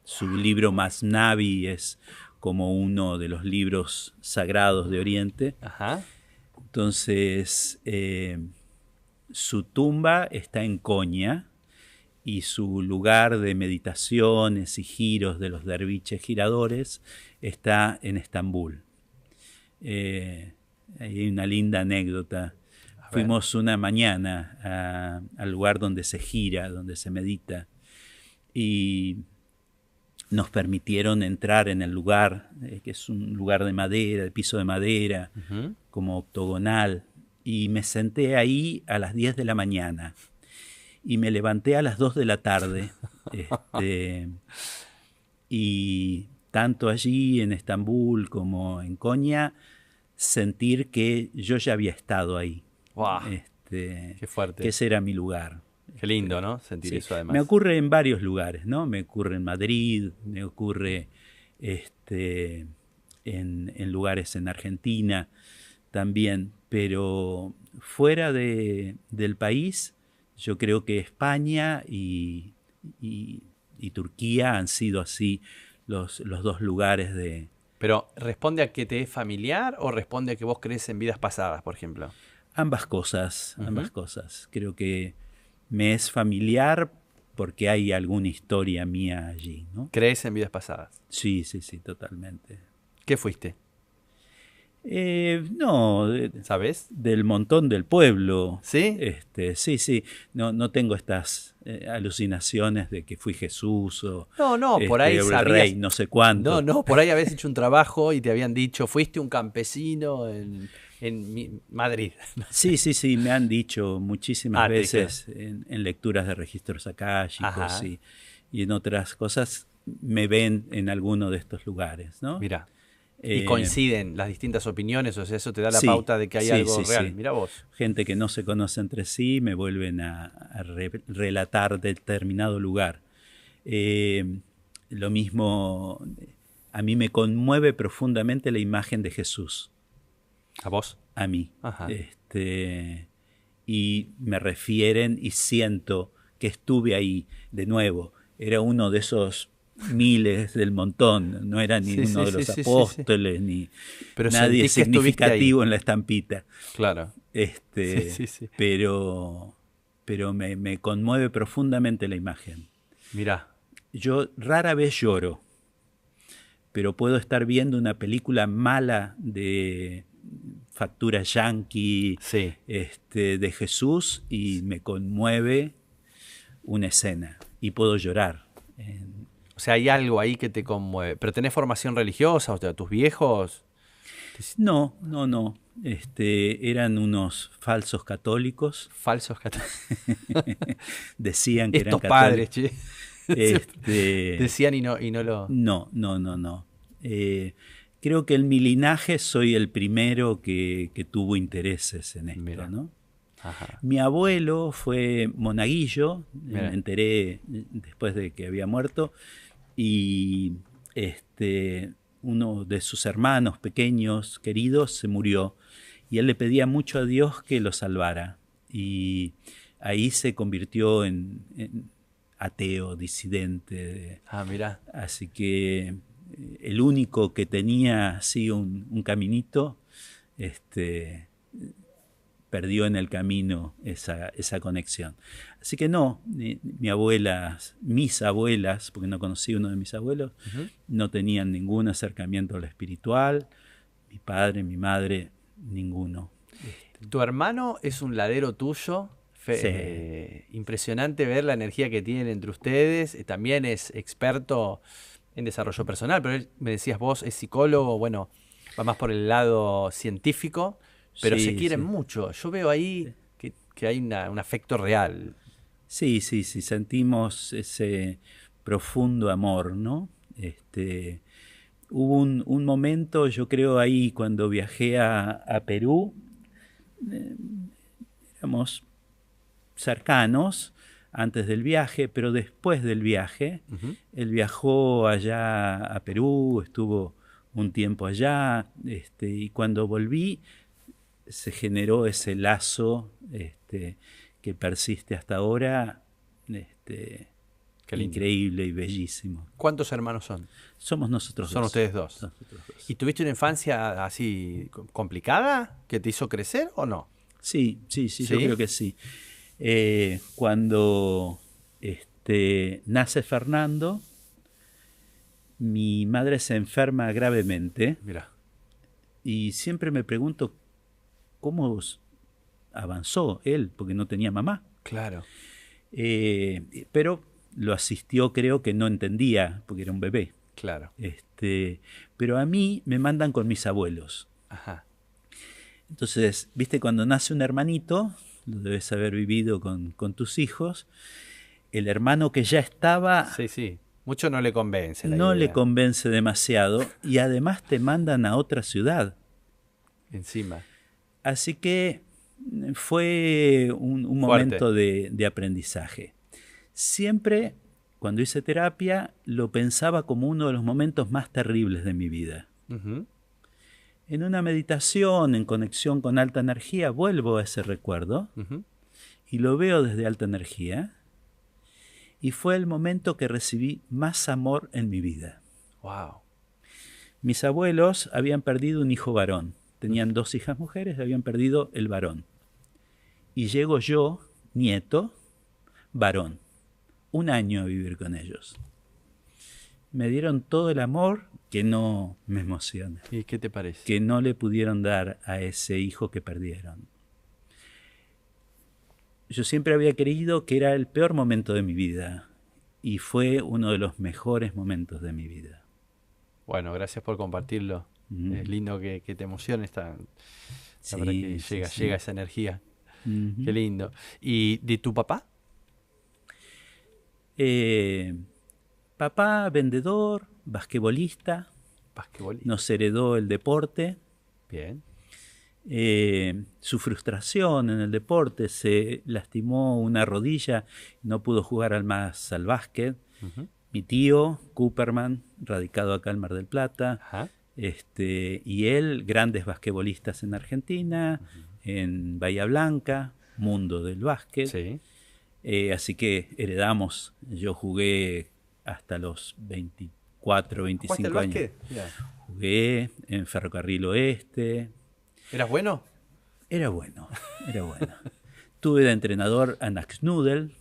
Su libro Masnavi es como uno de los libros sagrados de Oriente. Ajá. Entonces, su tumba está en Konya y su lugar de meditaciones y giros de los derviches giradores está en Estambul. Hay una linda anécdota. Fuimos una mañana al lugar donde se gira, donde se medita, y nos permitieron entrar en el lugar, que es un lugar de madera, de piso de madera, como octogonal, y me senté ahí a las 10 de la mañana y me levanté a las 2 de la tarde. Y tanto allí en Estambul como en Konya, sentir que yo ya había estado ahí. Wow, qué fuerte. Que ese era mi lugar. Qué lindo, ¿no? Sentir Sí. eso además. Me ocurre en varios lugares, ¿no? Me ocurre en Madrid, me ocurre en lugares en Argentina también, pero fuera del país, yo creo que España y Turquía han sido así los 2 lugares de... Pero, ¿responde a que te es familiar o responde a que vos crees en vidas pasadas, por ejemplo? Ambas cosas, ambas cosas. Creo que me es familiar porque hay alguna historia mía allí, ¿no? ¿Crees en vidas pasadas? Sí, totalmente. ¿Qué fuiste? No, ¿Sabes? del montón del pueblo. ¿Sí? Sí. No tengo estas alucinaciones de que fui Jesús o No, por ahí o el sabías. rey, no sé cuánto. No, por ahí habías hecho un trabajo y te habían dicho, fuiste un campesino en Madrid. Sí, me han dicho muchísimas te veces en lecturas de registros akáshicos y en otras cosas me ven en alguno de estos lugares, ¿no? Mira. Y coinciden las distintas opiniones, o sea, eso te da la sí, pauta de que hay algo real. Sí. Mira vos. Gente que no se conoce entre sí me vuelven a relatar determinado lugar. Lo mismo, a mí me conmueve profundamente la imagen de Jesús. ¿A vos? A mí. Ajá. Y me refieren y siento que estuve ahí de nuevo. Era uno de esos miles del montón, no era ni uno de los apóstoles, ni pero nadie significativo en la estampita. Claro. Pero me conmueve profundamente la imagen. Mirá. Yo rara vez lloro, pero puedo estar viendo una película mala de factura yankee, de Jesús, y me conmueve una escena y puedo llorar. O sea, hay algo ahí que te conmueve. ¿Pero tenés formación religiosa? O sea, ¿tus viejos? No. Eran unos falsos católicos. ¿Falsos católicos? Decían que estos eran padres, católicos. Decían y no lo... No. Creo que en mi linaje soy el primero que tuvo intereses en esto. Mira. ¿No? Ajá. Mi abuelo fue monaguillo, me enteré después de que había muerto, y uno de sus hermanos pequeños, queridos, se murió. Y él le pedía mucho a Dios que lo salvara. Y ahí se convirtió en ateo, disidente. Mirá. Así que el único que tenía así un caminito, perdió en el camino esa conexión. Así que no, mis abuelas, porque no conocí uno de mis abuelos, no tenían ningún acercamiento a lo espiritual. Mi padre, mi madre, ninguno. Tu hermano es un ladero tuyo. Sí. Impresionante ver la energía que tienen entre ustedes. También es experto en desarrollo personal, pero él, me decías vos, es psicólogo, bueno, va más por el lado científico, pero Sí, se quieren sí. mucho. Yo veo ahí que hay un afecto real. Sí, sentimos ese profundo amor, ¿no? Hubo un momento, yo creo, ahí cuando viajé a Perú, éramos cercanos antes del viaje, pero después del viaje, él viajó allá a Perú, estuvo un tiempo allá, y cuando volví se generó ese lazo que persiste hasta ahora, increíble y bellísimo. ¿Cuántos hermanos son? Somos nosotros Son dos. ustedes dos. Nosotros dos. ¿Y tuviste una infancia así complicada que te hizo crecer o no? Sí, yo creo que sí. Cuando nace Fernando, mi madre se enferma gravemente. Mira. Y siempre me pregunto cómo avanzó él, porque no tenía mamá. Claro. Pero lo asistió, creo que no entendía, porque era un bebé. Claro. Pero a mí me mandan con mis abuelos. Ajá. Entonces, viste, cuando nace un hermanito, lo debes haber vivido con tus hijos, el hermano que ya estaba Sí. Mucho no le convence la no idea. le convence demasiado y además te mandan a otra ciudad. Encima. Así que fue un momento de aprendizaje. Siempre, cuando hice terapia, lo pensaba como uno de los momentos más terribles de mi vida. En una meditación, en conexión con alta energía, vuelvo a ese recuerdo y lo veo desde alta energía. Y fue el momento que recibí más amor en mi vida. Wow. Mis abuelos habían perdido un hijo varón. Tenían 2 hijas mujeres, habían perdido el varón. Y llego yo, nieto, varón. 1 año a vivir con ellos. Me dieron todo el amor que no me emociona. ¿Y qué te parece? Que no le pudieron dar a ese hijo que perdieron. Yo siempre había creído que era el peor momento de mi vida. Y fue uno de los mejores momentos de mi vida. Bueno, gracias por compartirlo. Es lindo que te emocione la verdad que llega esa energía. Qué lindo. ¿Y de tu papá? Papá, vendedor, basquetbolista. Nos heredó el deporte. Bien. Su frustración en el deporte, se lastimó una rodilla, no pudo jugar más al básquet. Mi tío, Cooperman, radicado acá en Mar del Plata, y él, grandes basquetbolistas en Argentina, en Bahía Blanca, mundo del básquet. Sí. Así que heredamos, yo jugué hasta los 24, 25 años. Yeah. Jugué en Ferrocarril Oeste. ¿Eras bueno? Era bueno. Tuve de entrenador a Max Nudel,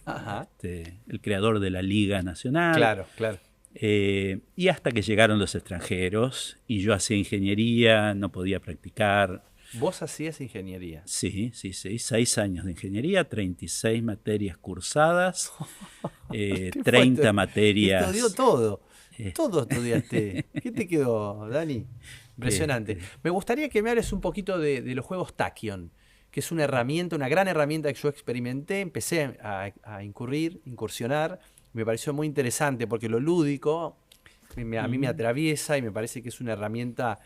el creador de la Liga Nacional. Claro. Y hasta que llegaron los extranjeros y yo hacía ingeniería, no podía practicar. ¿Vos hacías ingeniería? Sí, 6 años de ingeniería, 36 materias cursadas, 30 materias. Estudió todo. Todo estudiaste. ¿Qué te quedó, Dani? Impresionante. Me gustaría que me hables un poquito de los juegos Tachyon, que es una herramienta, una gran herramienta que yo experimenté, empecé a incursionar, me pareció muy interesante porque lo lúdico a mí me atraviesa y me parece que es una herramienta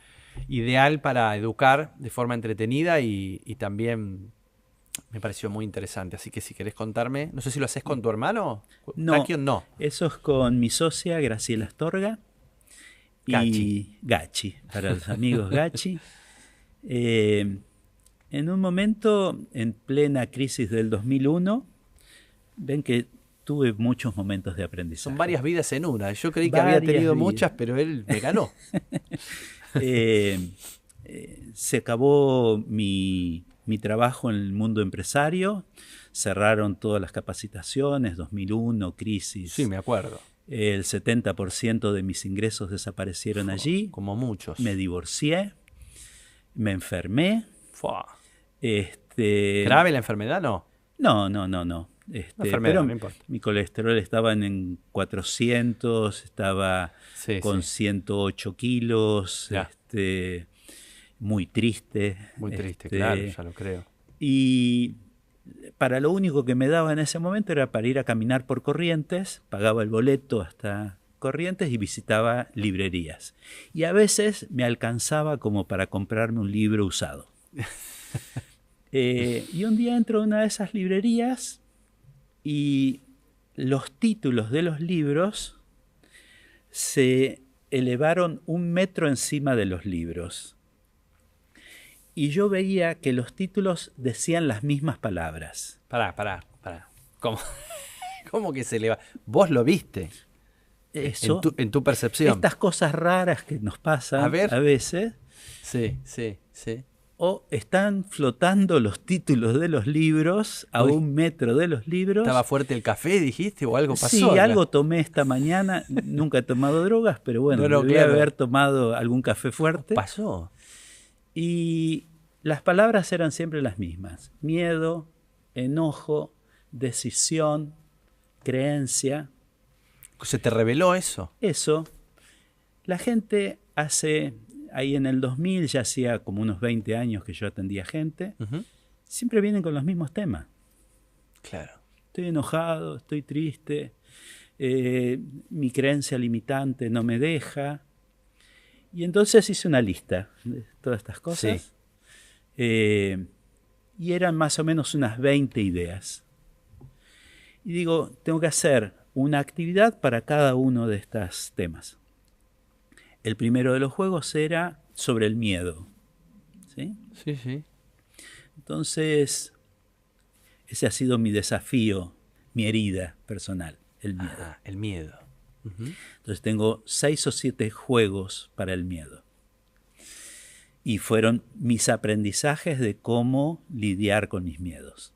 ideal para educar de forma entretenida y también me pareció muy interesante. Así que si querés contarme, no sé si lo haces con tu hermano. No, Tachyon no. Eso es con mi socia Graciela Astorga. Y Gachi, para los amigos Gachi. En un momento, en plena crisis del 2001, ven que tuve muchos momentos de aprendizaje. Son varias vidas en una. Yo creí que había tenido muchas, pero él me ganó. Se acabó mi trabajo en el mundo empresario, cerraron todas las capacitaciones, 2001, crisis. Sí, me acuerdo. El 70% de mis ingresos desaparecieron allí. Como muchos. Me divorcié, me enfermé. ¿Grave la enfermedad? No. No. Pero no importa. Mi colesterol estaba en 400, estaba con 108 kilos, muy triste. Muy triste, claro, ya lo creo. Y para lo único que me daba en ese momento era para ir a caminar por Corrientes, pagaba el boleto hasta Corrientes y visitaba librerías. Y a veces me alcanzaba como para comprarme un libro usado. Y un día entro a una de esas librerías y los títulos de los libros se elevaron 1 metro encima de los libros. Y yo veía que los títulos decían las mismas palabras. Pará. ¿Cómo que se eleva? ¿Vos lo viste? Eso. En tu percepción. Estas cosas raras que nos pasan a veces. Sí. O están flotando los títulos de los libros a 1 metro de los libros. ¿Estaba fuerte el café, dijiste, o algo pasó? Sí, algo tomé esta mañana. Nunca he tomado drogas, pero bueno, debía haber tomado algún café fuerte. Pasó. Y las palabras eran siempre las mismas. Miedo, enojo, decisión, creencia. ¿Se te reveló eso? Eso. La gente ahí en el 2000, ya hacía como unos 20 años que yo atendía gente, siempre vienen con los mismos temas. Claro. Estoy enojado, estoy triste, mi creencia limitante no me deja. Y entonces hice una lista de todas estas cosas. Sí. Y eran más o menos unas 20 ideas. Y digo, tengo que hacer una actividad para cada uno de estos temas. El primero de los juegos era sobre el miedo. ¿Sí? Sí. Entonces, ese ha sido mi desafío, mi herida personal, el miedo. El miedo. Entonces tengo 6 o 7 juegos para el miedo. Y fueron mis aprendizajes de cómo lidiar con mis miedos.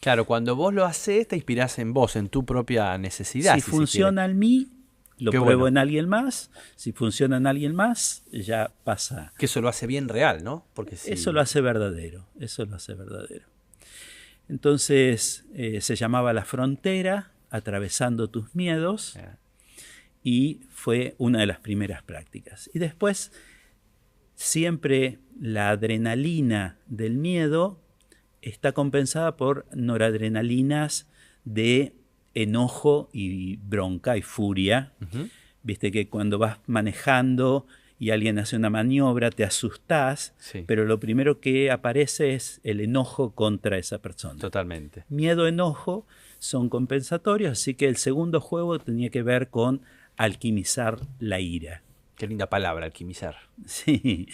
Claro, cuando vos lo haces, te inspirás en vos, en tu propia necesidad. Si funciona en mí, lo pruebo en alguien más. Si funciona en alguien más, ya pasa. Que eso lo hace bien real, ¿no? Porque Eso lo hace verdadero. Entonces, se llamaba La Frontera, atravesando tus miedos. Y fue una de las primeras prácticas. Y después, siempre la adrenalina del miedo está compensada por noradrenalinas de enojo y bronca y furia. Viste que cuando vas manejando y alguien hace una maniobra, te asustás, pero lo primero que aparece es el enojo contra esa persona. Totalmente. Miedo, enojo son compensatorios, así que el segundo juego tenía que ver con alquimizar la ira. Qué linda palabra, alquimizar. Sí.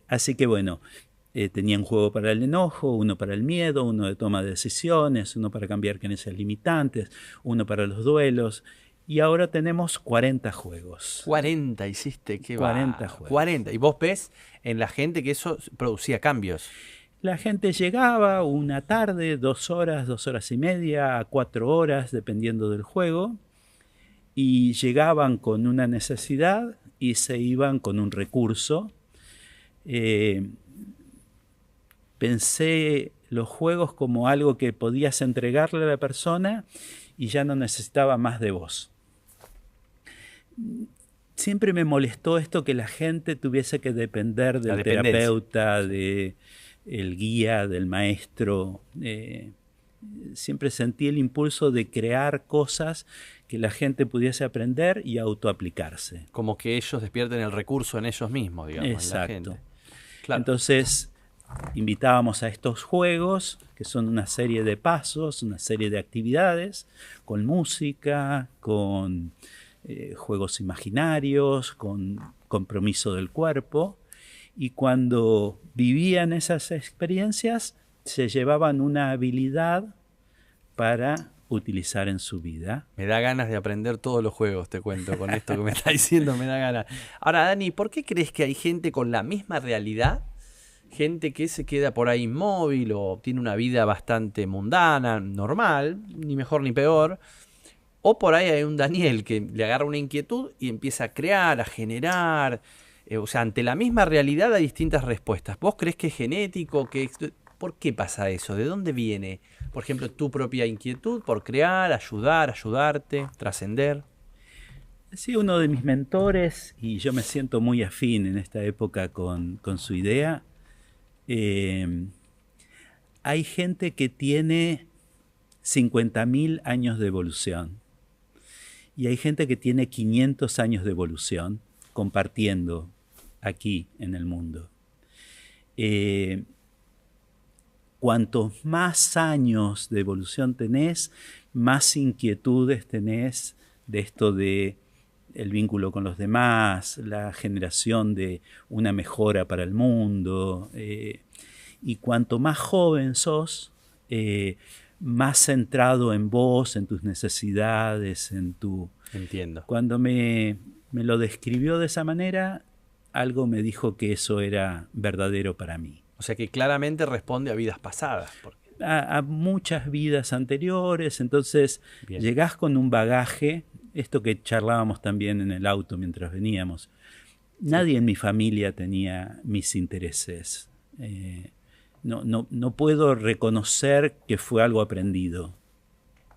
Así que bueno, tenía un juego para el enojo, uno para el miedo, uno de toma de decisiones, uno para cambiar creencias limitantes, uno para los duelos. Y ahora tenemos 40 juegos. 40 hiciste, qué 40 juegos. 40. Y vos ves en la gente que eso producía cambios. La gente llegaba una tarde, 2 horas, 2 horas y media, 4 horas, dependiendo del juego. Y llegaban con una necesidad y se iban con un recurso. Pensé los juegos como algo que podías entregarle a la persona y ya no necesitaba más de vos. Siempre me molestó esto que la gente tuviese que depender del terapeuta, del guía, del maestro. Siempre sentí el impulso de crear cosas que la gente pudiese aprender y autoaplicarse. Como que ellos despierten el recurso en ellos mismos, digamos. Exacto. En la gente. Claro. Entonces, invitábamos a estos juegos, que son una serie de pasos, una serie de actividades, con música, con juegos imaginarios, con compromiso del cuerpo, y cuando vivían esas experiencias se llevaban una habilidad para utilizar en su vida. Me da ganas de aprender todos los juegos, te cuento, con esto que me está diciendo, me da ganas. Ahora, Dani, ¿por qué crees que hay gente con la misma realidad, gente que se queda por ahí inmóvil o tiene una vida bastante mundana, normal, ni mejor ni peor? O por ahí hay un Daniel que le agarra una inquietud y empieza a crear, a generar. O sea, ante la misma realidad hay distintas respuestas. ¿Vos crees que es genético? ¿Por qué pasa eso? ¿De dónde viene, por ejemplo, tu propia inquietud por crear, ayudar, ayudarte, trascender? Sí, uno de mis mentores, y yo me siento muy afín en esta época con su idea, hay gente que tiene 50.000 años de evolución y hay gente que tiene 500 años de evolución compartiendo aquí en el mundo. Cuantos más años de evolución tenés, más inquietudes tenés de esto de el vínculo con los demás, la generación de una mejora para el mundo. Y cuanto más joven sos, más centrado en vos, en tus necesidades, en tu... Entiendo. Cuando me lo describió de esa manera, algo me dijo que eso era verdadero para mí. O sea que claramente responde a vidas pasadas. A muchas vidas anteriores, entonces Bien. Llegás con un bagaje, esto que charlábamos también en el auto mientras veníamos. Nadie en mi familia tenía mis intereses. No puedo reconocer que fue algo aprendido.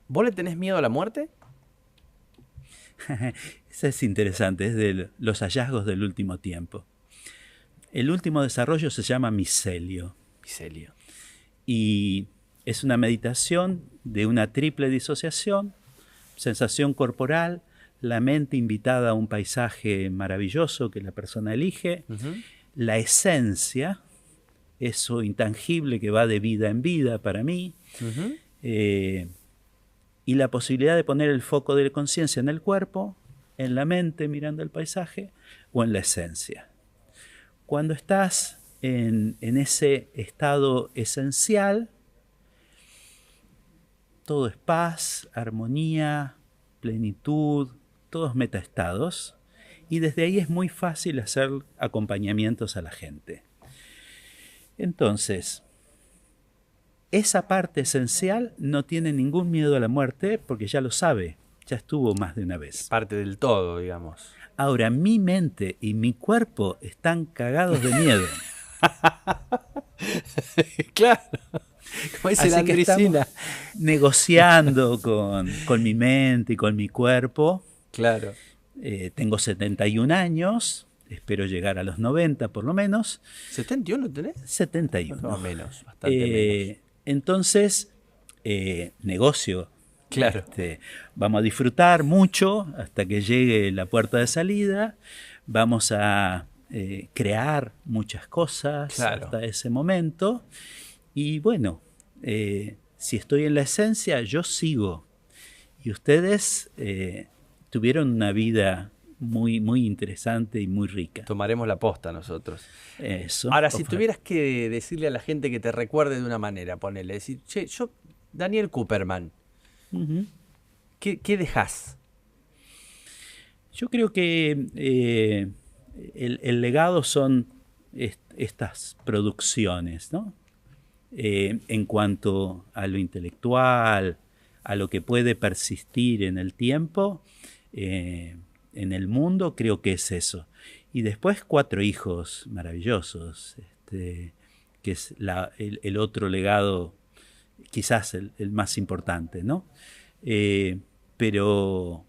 ¿Vos le tenés miedo a la muerte? Eso es interesante, es de los hallazgos del último tiempo. El último desarrollo se llama micelio. Micelio. Y es una meditación de una triple disociación, sensación corporal, la mente invitada a un paisaje maravilloso que la persona elige, la esencia, eso intangible que va de vida en vida para mí, y la posibilidad de poner el foco de la conciencia en el cuerpo, en la mente mirando el paisaje o en la esencia. Cuando estás en ese estado esencial, todo es paz, armonía, plenitud, todos metaestados, y desde ahí es muy fácil hacer acompañamientos a la gente. Entonces, esa parte esencial no tiene ningún miedo a la muerte porque ya lo sabe, ya estuvo más de una vez. Parte del todo, digamos. Ahora, mi mente y mi cuerpo están cagados de miedo. Claro. Como dice la Andresina. Negociando con mi mente y con mi cuerpo. Claro. Tengo 71 años, espero llegar a los 90 por lo menos. ¿71 tenés? 71. No, menos, bastante menos. Entonces, negocio. Claro. Vamos a disfrutar mucho hasta que llegue la puerta de salida. Vamos a crear muchas cosas hasta ese momento. Y bueno, si estoy en la esencia, yo sigo. Y ustedes tuvieron una vida muy, muy interesante y muy rica. Tomaremos la posta nosotros. Eso. Ahora, si tuvieras que decirle a la gente que te recuerde de una manera, ponele, decir, che, yo, Daniel Cooperman, ¿qué dejás? Yo creo que el legado son estas producciones, ¿no? En cuanto a lo intelectual, a lo que puede persistir en el tiempo, en el mundo, creo que es eso. Y después 4 hijos maravillosos, que es el otro legado, quizás el más importante, ¿no? Pero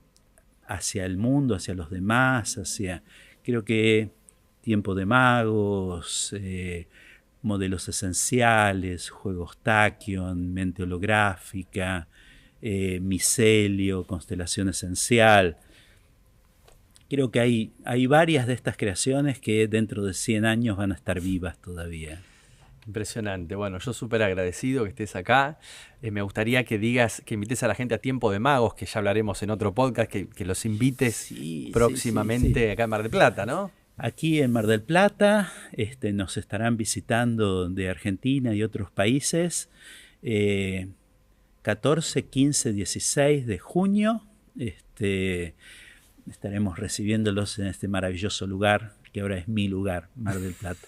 hacia el mundo, hacia los demás, creo que Tiempo de Magos, Modelos Esenciales, Juegos Tachyon, Mente Holográfica, Micelio, Constelación Esencial. Creo que hay varias de estas creaciones que dentro de 100 años van a estar vivas todavía. Impresionante. Bueno, yo súper agradecido que estés acá. Me gustaría que digas, que invites a la gente a Tiempo de Magos, que ya hablaremos en otro podcast, que los invites próximamente acá en Mar del Plata, ¿no? Aquí en Mar del Plata nos estarán visitando de Argentina y otros países 14, 15, 16 de junio. Estaremos recibiéndolos en este maravilloso lugar, que ahora es mi lugar, Mar del Plata.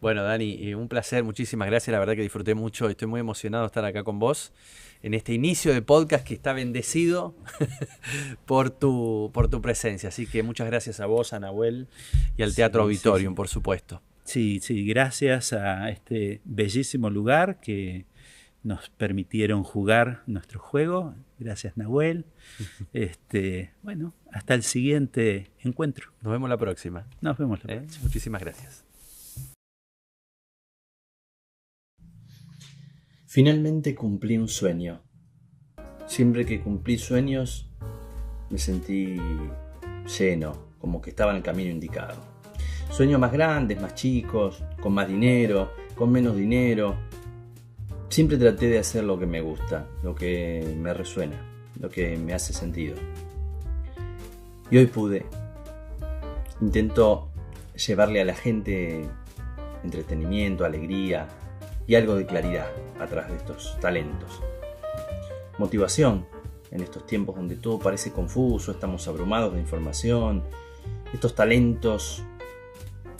Bueno, Dani, un placer, muchísimas gracias, la verdad que disfruté mucho, estoy muy emocionado de estar acá con vos en este inicio de podcast que está bendecido por tu presencia, así que muchas gracias a vos, a Nahuel y al Teatro Auditorium, por supuesto. Sí, gracias a este bellísimo lugar que nos permitieron jugar nuestro juego, gracias Nahuel. Bueno, hasta el siguiente encuentro. Nos vemos la próxima. Muchísimas gracias. Finalmente cumplí un sueño. Siempre que cumplí sueños me sentí lleno, como que estaba en el camino indicado. Sueños más grandes, más chicos, con más dinero, con menos dinero. Siempre traté de hacer lo que me gusta, lo que me resuena, lo que me hace sentido. Y hoy pude. Intento llevarle a la gente entretenimiento, alegría y algo de claridad atrás de estos talentos. Motivación en estos tiempos donde todo parece confuso, estamos abrumados de información. Estos talentos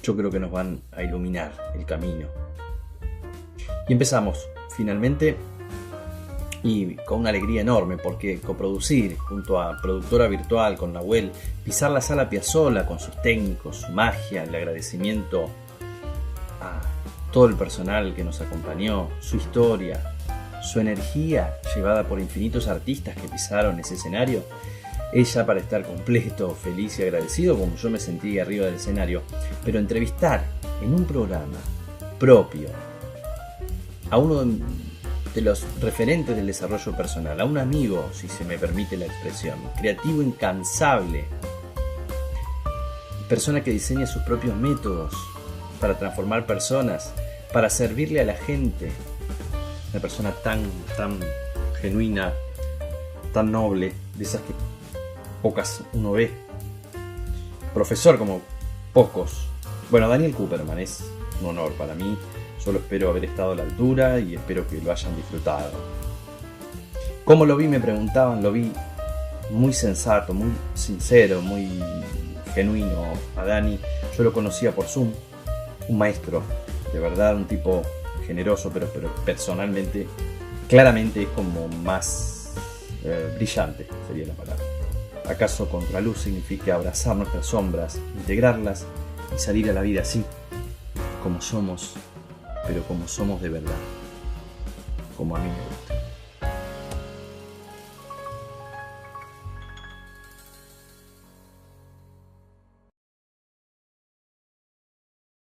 yo creo que nos van a iluminar el camino. Y empezamos finalmente y con una alegría enorme, porque coproducir junto a Productora Virtual con Nahuel, pisar la Sala Piazzolla con sus técnicos, su magia, el agradecimiento a todo el personal que nos acompañó, su historia, su energía llevada por infinitos artistas que pisaron ese escenario, es ya para estar completo, feliz y agradecido como yo me sentí arriba del escenario. Pero entrevistar en un programa propio a uno de los referentes del desarrollo personal, a un amigo, si se me permite la expresión, creativo incansable, persona que diseña sus propios métodos para transformar personas, para servirle a la gente, una persona tan genuina, tan noble, de esas que pocas uno ve, profesor como pocos. Bueno, Daniel Cooperman es un honor para mí. Solo espero haber estado a la altura y espero que lo hayan disfrutado. ¿Cómo lo vi? Me preguntaban. Lo vi muy sensato, muy sincero, muy genuino a Dani. Yo lo conocía por Zoom, un maestro, de verdad, un tipo generoso, pero personalmente, claramente es como más brillante, sería la palabra. ¿Acaso contraluz significa abrazar nuestras sombras, integrarlas y salir a la vida así, como somos, pero como somos de verdad, como a mí me gusta?